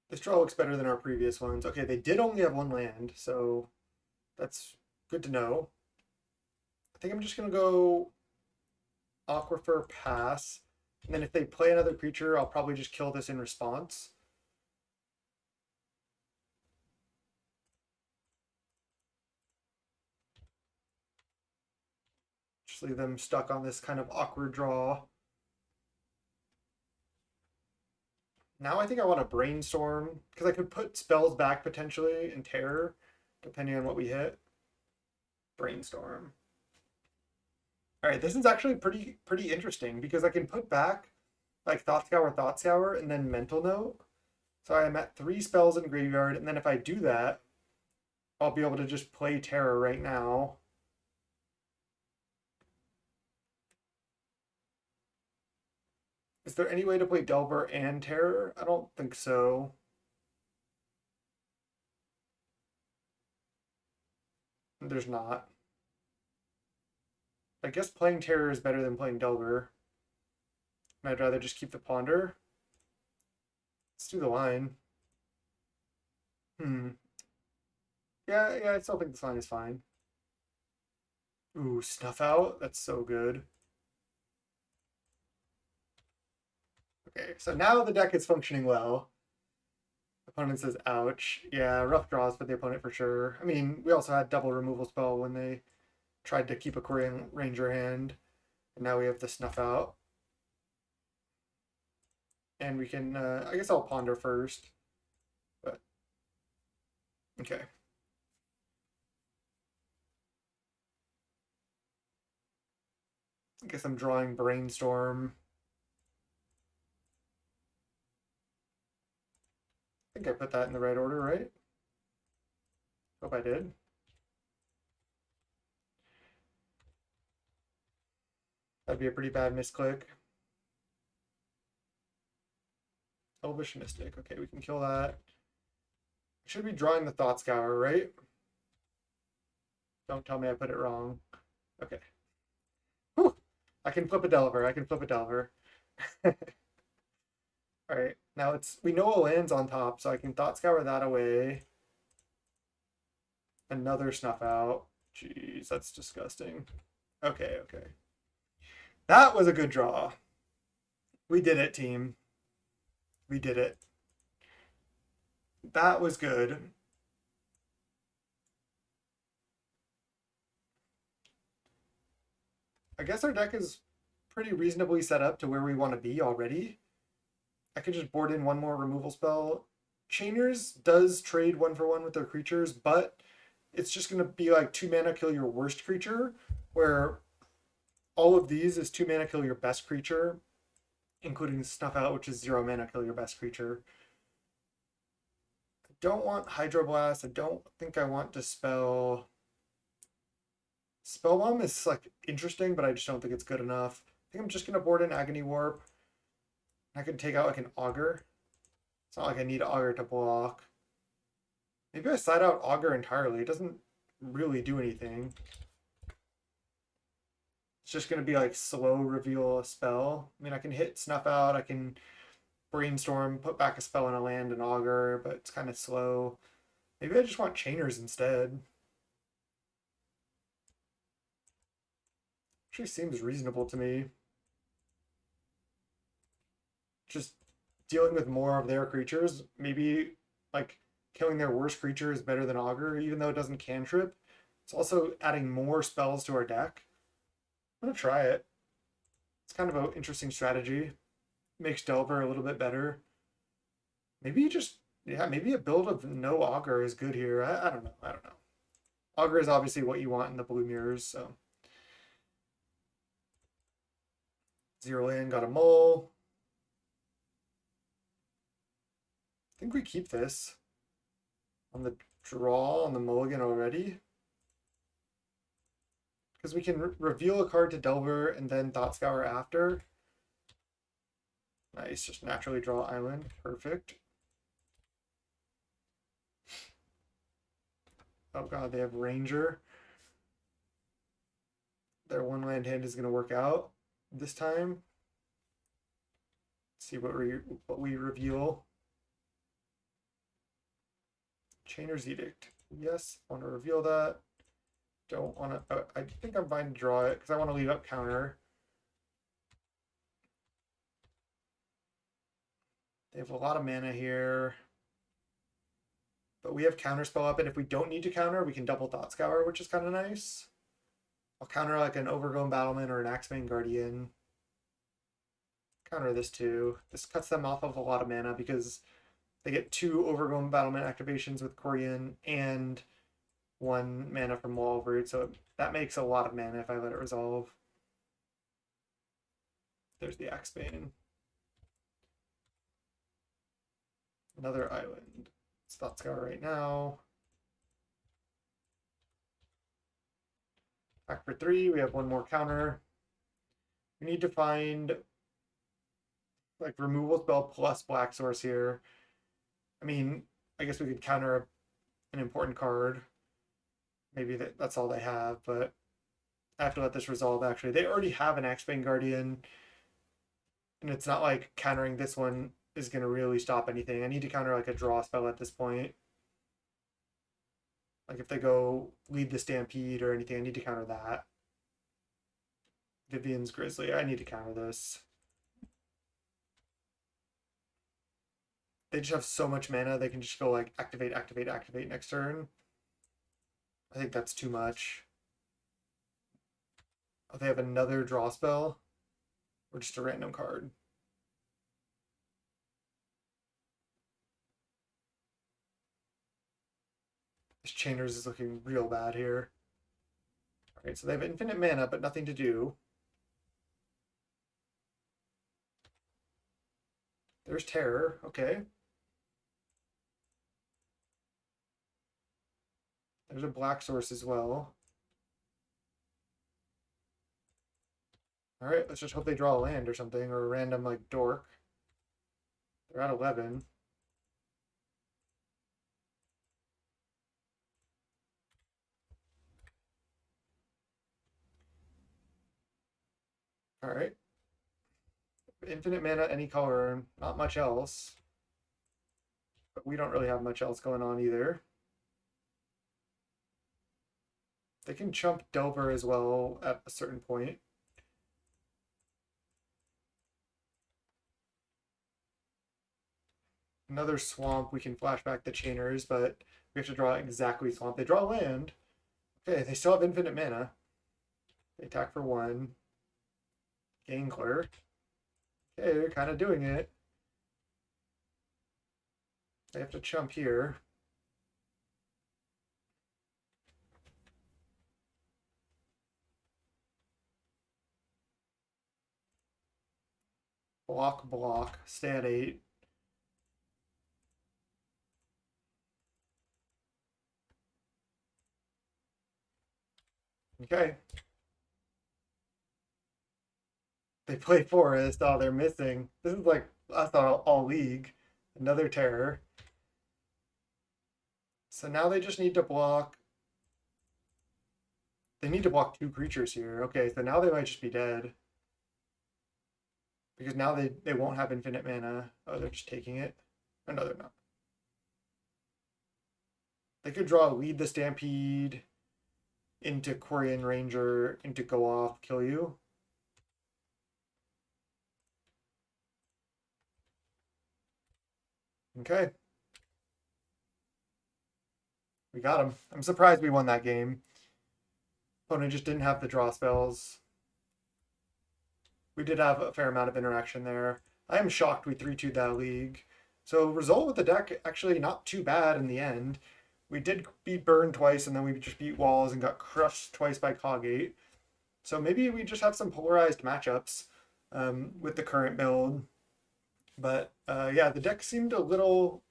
This draw looks better than our previous ones. Okay, they did only have 1 land, so that's good to know. I think I'm just gonna go Aquifer, Pass. And then if they play another creature, I'll probably just kill this in response. Just leave them stuck on this kind of awkward draw. Now I think I want to brainstorm because I could put spells back potentially in terror, depending on what we hit. Brainstorm. All right, this is actually pretty interesting because I can put back like Thought Scour, and then Mental Note. So I'm at 3 spells in graveyard, and then if I do that, I'll be able to just play terror right now. Is there any way to play Delver and Terror? I don't think so. There's not. I guess playing Terror is better than playing Delver. I'd rather just keep the Ponder. Let's do the line. Hmm. Yeah, I still think this line is fine. Ooh, Snuff Out. That's so good. Okay, so now the deck is functioning well. Opponent says, ouch. Yeah, rough draws for the opponent for sure. I mean, we also had double removal spell when they tried to keep a Korean Ranger hand. And now we have the Snuff Out. And we can, I guess I'll Ponder first. But, okay. I guess I'm drawing Brainstorm. I think I put that in the right order, right? Hope I did. That'd be a pretty bad misclick. Elvish Mystic. Okay, we can kill that. Should be drawing the Thought Scour, right? Don't tell me I put it wrong. Okay. Whew. I can flip a Delver. I can flip a Delver. All right. Now we know it lands on top, so I can Thought Scour that away. Another Snuff Out. Jeez, that's disgusting. Okay. That was a good draw. We did it, team. We did it. That was good. I guess our deck is pretty reasonably set up to where we want to be already. I could just board in one more removal spell. Chainers does trade 1-for-1 with their creatures, but it's just going to be like 2 mana kill your worst creature, where all of these is 2 mana kill your best creature, including Snuff Out, which is 0 mana kill your best creature. I don't want Hydroblast. I don't think I want Dispel. Spellbomb is like interesting, but I just don't think it's good enough. I think I'm just gonna board in Agony Warp. I can take out like an Augur. It's not like I need Augur to block. Maybe I side out Augur entirely. It doesn't really do anything. It's just gonna be like slow reveal a spell. I mean, I can hit Snuff Out. I can Brainstorm, put back a spell in a land and Augur, but it's kind of slow. Maybe I just want Chainers instead. Actually seems reasonable to me. Just dealing with more of their creatures. Maybe like killing their worst creature is better than Augur, even though it doesn't cantrip. It's also adding more spells to our deck. I'm gonna try it. It's kind of an interesting strategy. Makes Delver a little bit better. Maybe just maybe a build of no Augur is good here. I don't know. I don't know. Augur is obviously what you want in the blue mirrors, so. Zero in, got a mole. I think we keep this on the draw on the mulligan already. Because we can reveal a card to Delver and then Thought Scour after. Nice, just naturally draw island. Perfect. Oh god, they have Ranger. Their one land hand is going to work out this time. Let's see what we reveal. Chainer's Edict. Yes, want to reveal that. Don't want to. I think I'm fine to draw it because I want to leave up counter. They have a lot of mana here. But we have counterspell up, and if we don't need to counter, we can double Thought Scour, which is kind of nice. I'll counter like an Overgrown Battlement or an Axebane Guardian. Counter this too. This cuts them off of a lot of mana because they get 2 Overgrown Battlement activations with Korean and 1 mana from Wallroot, so that makes a lot of mana if I let it resolve. There's the Axebane. Another island. It's Thought Scour right now. Back for 3, we have 1 more counter. We need to find like removal spell plus black source here. I mean, I guess we could counter an important card. Maybe that's all they have, but I have to let this resolve actually. They already have an Axebane Guardian, and it's not like countering this one is going to really stop anything. I need to counter like a draw spell at this point. Like if they go lead the Stampede or anything, I need to counter that. Vivian's Grizzly, I need to counter this. They just have so much mana, they can just go like activate, activate, activate next turn. I think that's too much. Oh, they have another draw spell? Or just a random card? This Chainers is looking real bad here. Alright, so they have infinite mana, but nothing to do. There's Terror, okay. There's a black source as well. Alright, let's just hope they draw a land or something, or a random, like, dork. They're at 11. Alright. Infinite mana, any color, not much else. But we don't really have much else going on either. They can chump Delver as well at a certain point. Another swamp, we can flash back the Chainers, but we have to draw exactly swamp. They draw land. Okay, they still have infinite mana. They attack for 1. Gangler. Okay, they're kind of doing it. They have to chump here. Block, block. Stay at 8. Okay. They play Forest. Oh, they're missing. This is like us all league. Another Terror. So now they just need to block. They need to block 2 creatures here. Okay, so now they might just be dead. Because now they won't have infinite mana. Oh, they're just taking it. Oh, no, they're not. They could draw Lead the Stampede into Quarian Ranger, into Go Off, kill you. Okay. We got him. I'm surprised we won that game. Opponent just didn't have the draw spells. We did have a fair amount of interaction there. I am shocked we 3-2'd that league. So result with the deck actually not too bad in the end. We did beat Burn twice, and then we just beat Walls and got crushed twice by Cogate. So maybe we just have some polarized matchups with the current build. But yeah, the deck seemed a little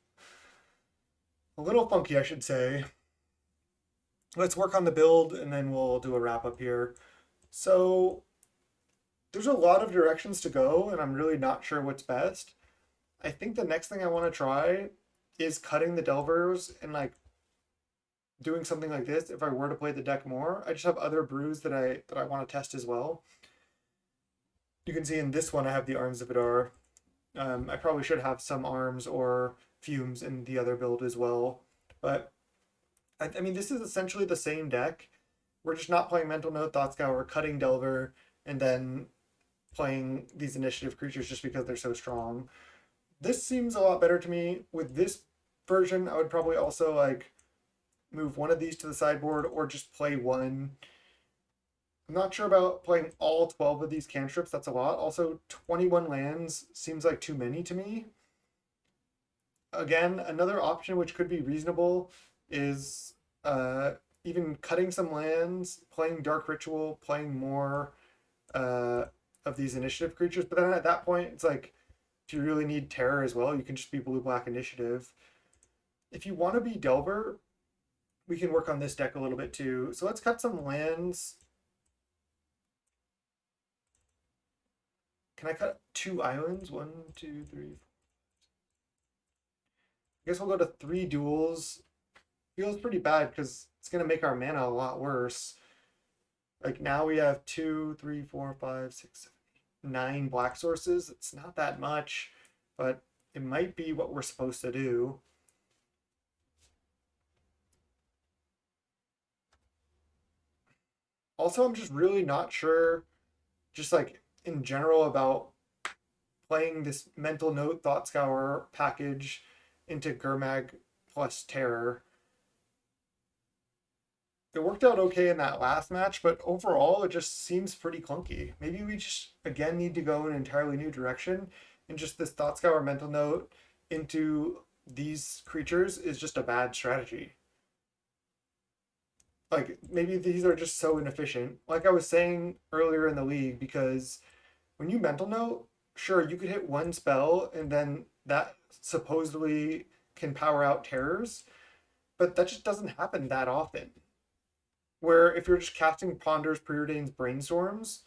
funky, I should say. Let's work on the build, and then we'll do a wrap up here. So there's a lot of directions to go, and I'm really not sure what's best. I think the next thing I want to try is cutting the Delvers and like doing something like this. If I were to play the deck more, I just have other brews that I want to test as well. You can see in this one I have the Arms of Vidar. I probably should have some arms or fumes in the other build as well, but I mean this is essentially the same deck. We're just not playing Mental Note, Thought Scour, we're cutting Delver, and then playing these initiative creatures just because they're so strong. This seems a lot better to me. With this version, I would probably also like move one of these to the sideboard or just play one. I'm not sure about playing all 12 of these cantrips. That's a lot. Also, 21 lands seems like too many to me. Again, another option which could be reasonable is even cutting some lands, playing Dark Ritual, playing more of these initiative creatures. But then at that point, it's like, if you really need Terror as well, you can just be blue-black initiative. If you want to be Delver, we can work on this deck a little bit too. So let's cut some lands. Can I cut 2 islands? 1, 2, 3. I guess we'll go to 3 duels. Feels pretty bad because it's gonna make our mana a lot worse. Like now we have 2, 3, 4, 5, 6, 7, 8, 9 black sources. It's not that much, but it might be what we're supposed to do. Also, I'm just really not sure, just like in general, about playing this Mental Note Thought Scour package into Gurmag plus Terror. It worked out okay in that last match, but overall it just seems pretty clunky. Maybe we just again need to go in an entirely new direction, and just this Thought Scour Mental Note into these creatures is just a bad strategy. Like maybe these are just so inefficient. Like I was saying earlier in the league, because when you Mental Note, sure you could hit one spell and then that supposedly can power out terrors, but that just doesn't happen that often. Where if you're just casting Ponders, Preordains, Brainstorms,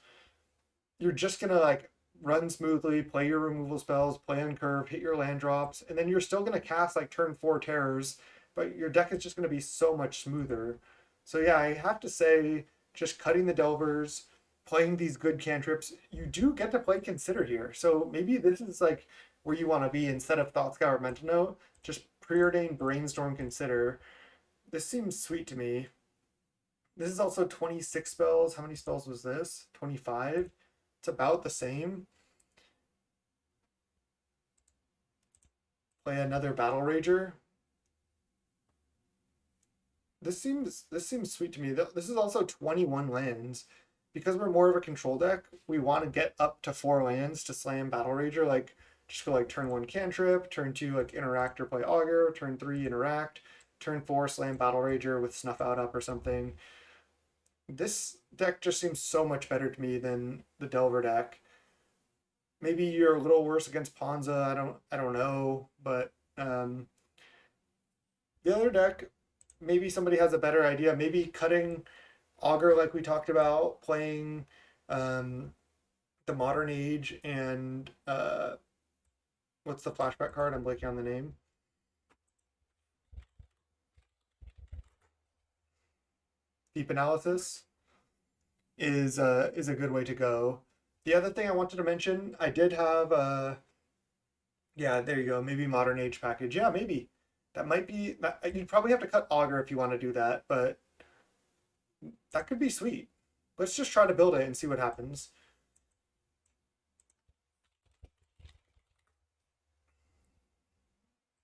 you're just gonna like run smoothly, play your removal spells, play on curve, hit your land drops, and then you're still gonna cast like turn 4 terrors, but your deck is just gonna be so much smoother. So yeah, I have to say, just cutting the Delvers, playing these good cantrips, you do get to play Consider here. So maybe this is like where you want to be instead of Thought Scour Mental Note, just Preordain, Brainstorm, Consider. This seems sweet to me. This is also 26 spells. How many spells was this? 25. It's about the same. Play another Battle Rager. This seems sweet to me. This is also 21 lands. Because we're more of a control deck, we want to get up to 4 lands to slam Battle Rager. Like just go like turn 1 cantrip, turn 2 like interact or play Augur, turn 3 interact, turn 4 slam Battle Rager with Snuff Out up or something. This deck just seems so much better to me than the Delver deck. Maybe you're a little worse against Ponza. I don't know, but the other deck, maybe somebody has a better idea. Maybe cutting Augur, like we talked about, playing the Modern Age and what's the flashback card? I'm blanking on the name. Deep Analysis is a good way to go. The other thing I wanted to mention, I did have yeah, there you go. Maybe Modern Age package. Yeah, maybe that might be. You'd probably have to cut Augur if you want to do that, but that could be sweet. Let's just try to build it and see what happens.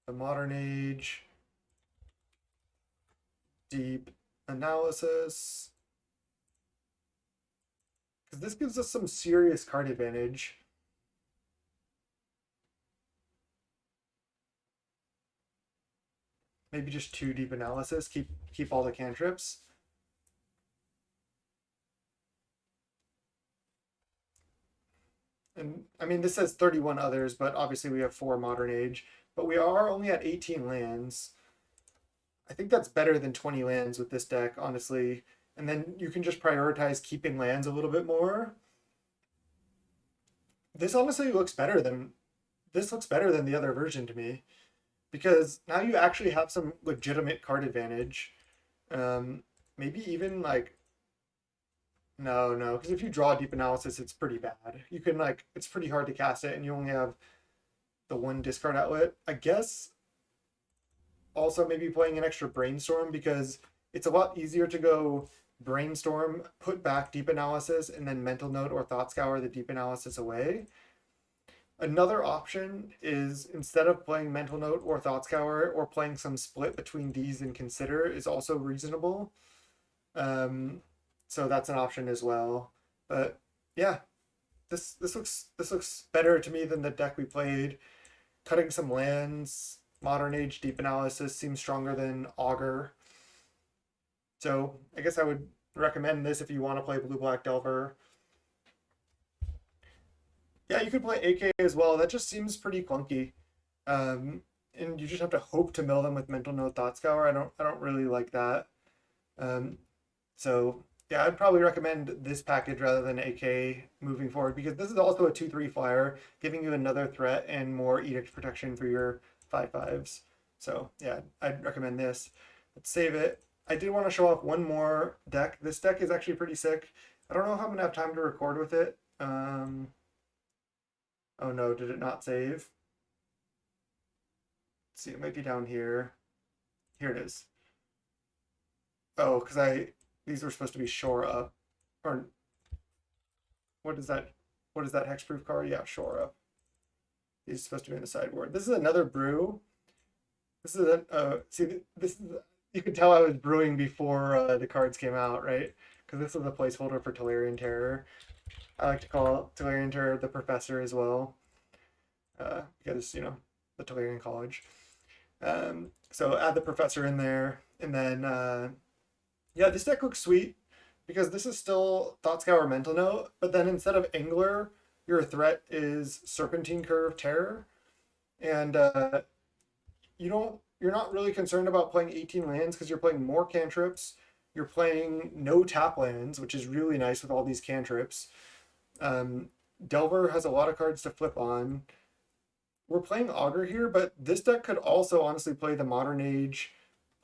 The Modern Age, Deep Analysis. Because this gives us some serious card advantage. Maybe just 2 Deep Analysis. Keep all the cantrips. And I mean, this says 31 others, but obviously we have 4 Modern Age. But we are only at 18 lands. I think that's better than 20 lands with this deck, honestly. And then you can just prioritize keeping lands a little bit more. This honestly looks better than the other version to me, because now you actually have some legitimate card advantage. Maybe even like no, because if you draw Deep Analysis, it's pretty bad. You can like it's pretty hard to cast it, and you only have the 1 discard outlet. I guess also maybe playing an extra Brainstorm, because it's a lot easier to go Brainstorm, put back Deep Analysis, and then Mental Note or Thought Scour the Deep Analysis away. Another option is, instead of playing Mental Note or Thought Scour, or playing some split between these and Consider, is also reasonable. So that's an option as well. But yeah, this looks better to me than the deck we played. Cutting some lands, Modern Age Deep Analysis seems stronger than Augur. So I guess I would recommend this if you want to play Blue Black Delver. Yeah, you could play AK as well. That just seems pretty clunky. And you just have to hope to mill them with Mental Note Thought Scour. I don't really like that. So yeah, I'd probably recommend this package rather than AK moving forward because this is also a 2/3 flyer, giving you another threat and more edict protection for your 5/5s. So yeah, I'd recommend this. Let's save it. I did want to show off one more deck. This deck is actually pretty sick. I don't know if I'm gonna have time to record with it. Oh no, did it not save? Let's see, it might be down here. Here it is. Oh, because these were supposed to be shore up. Or what is that? What is that hexproof card? Yeah, shore up. These are supposed to be in the sideboard. This is another brew. This is see this is you could tell I was brewing before the cards came out, right? Because this is a placeholder for Tolarian Terror. I like to call Tolarian Terror the Professor as well, because you know the Tolarian College. So add the Professor in there, and then yeah, this deck looks sweet because this is still Thoughtscour Mental Note, but then instead of Angler, your threat is Serpentine Curve Terror, and you're not really concerned about playing 18 lands because you're playing more cantrips. You're playing no tap lands, which is really nice with all these cantrips. Delver has a lot of cards to flip on. We're playing Augur here, but this deck could also honestly play the Modern Age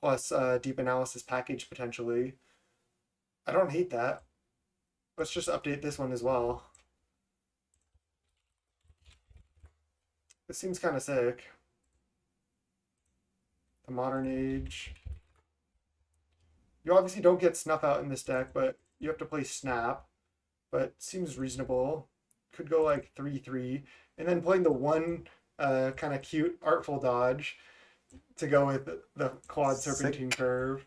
plus Deep Analysis package potentially. I don't hate that. Let's just update this one as well. This seems kind of sick. The Modern Age. You obviously don't get Snuff Out in this deck, but you have to play Snap. But seems reasonable. Could go like 3/3. And then playing the one kind of cute Artful Dodge to go with the Quad Serpentine Curve.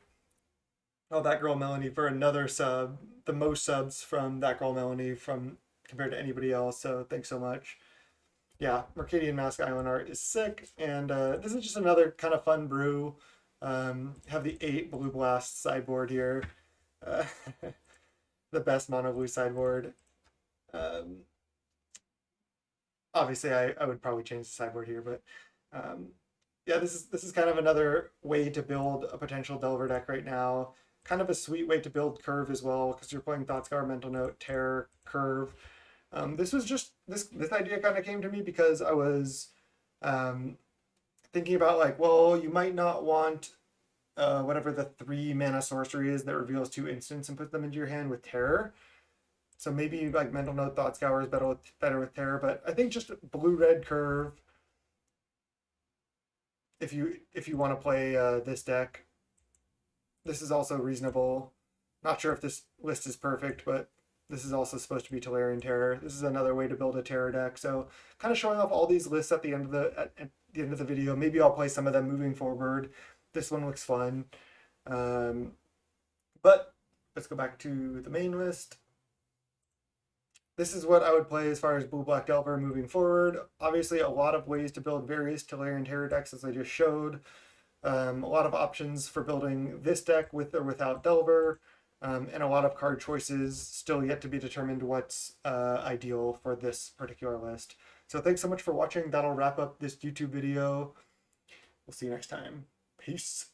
Oh, That Girl Melanie for another sub. The most subs from That Girl Melanie from compared to anybody else. So thanks so much. Yeah, Mercadian Mask Island art is sick, and this is just another kind of fun brew. Have the 8 Blue Blast sideboard here, uh, the best mono blue sideboard. Obviously, I would probably change the sideboard here, but yeah, this is kind of another way to build a potential Delver deck right now. Kind of a sweet way to build Curve as well, because you're playing Thoughtscour, Mental Note, Terror, Curve. This was just this idea kind of came to me because I was thinking about like, well, you might not want whatever the 3 mana sorcery is that reveals 2 instants and put them into your hand with Terror. So maybe like Mental Note, Thoughtscour is better with Terror, but I think just blue red Curve. If you want to play this deck, this is also reasonable. Not sure if this list is perfect, but this is also supposed to be Tolarian Terror. This is another way to build a Terror deck. So kind of showing off all these lists at the end of the end of the video. Maybe I'll play some of them moving forward. This one looks fun. But let's go back to the main list. This is what I would play as far as Blue Black Delver moving forward. Obviously, a lot of ways to build various Tolarian Terror decks, as I just showed. A lot of options for building this deck with or without Delver. And a lot of card choices still yet to be determined what's ideal for this particular list. So thanks so much for watching. That'll wrap up this YouTube video. We'll see you next time. Peace.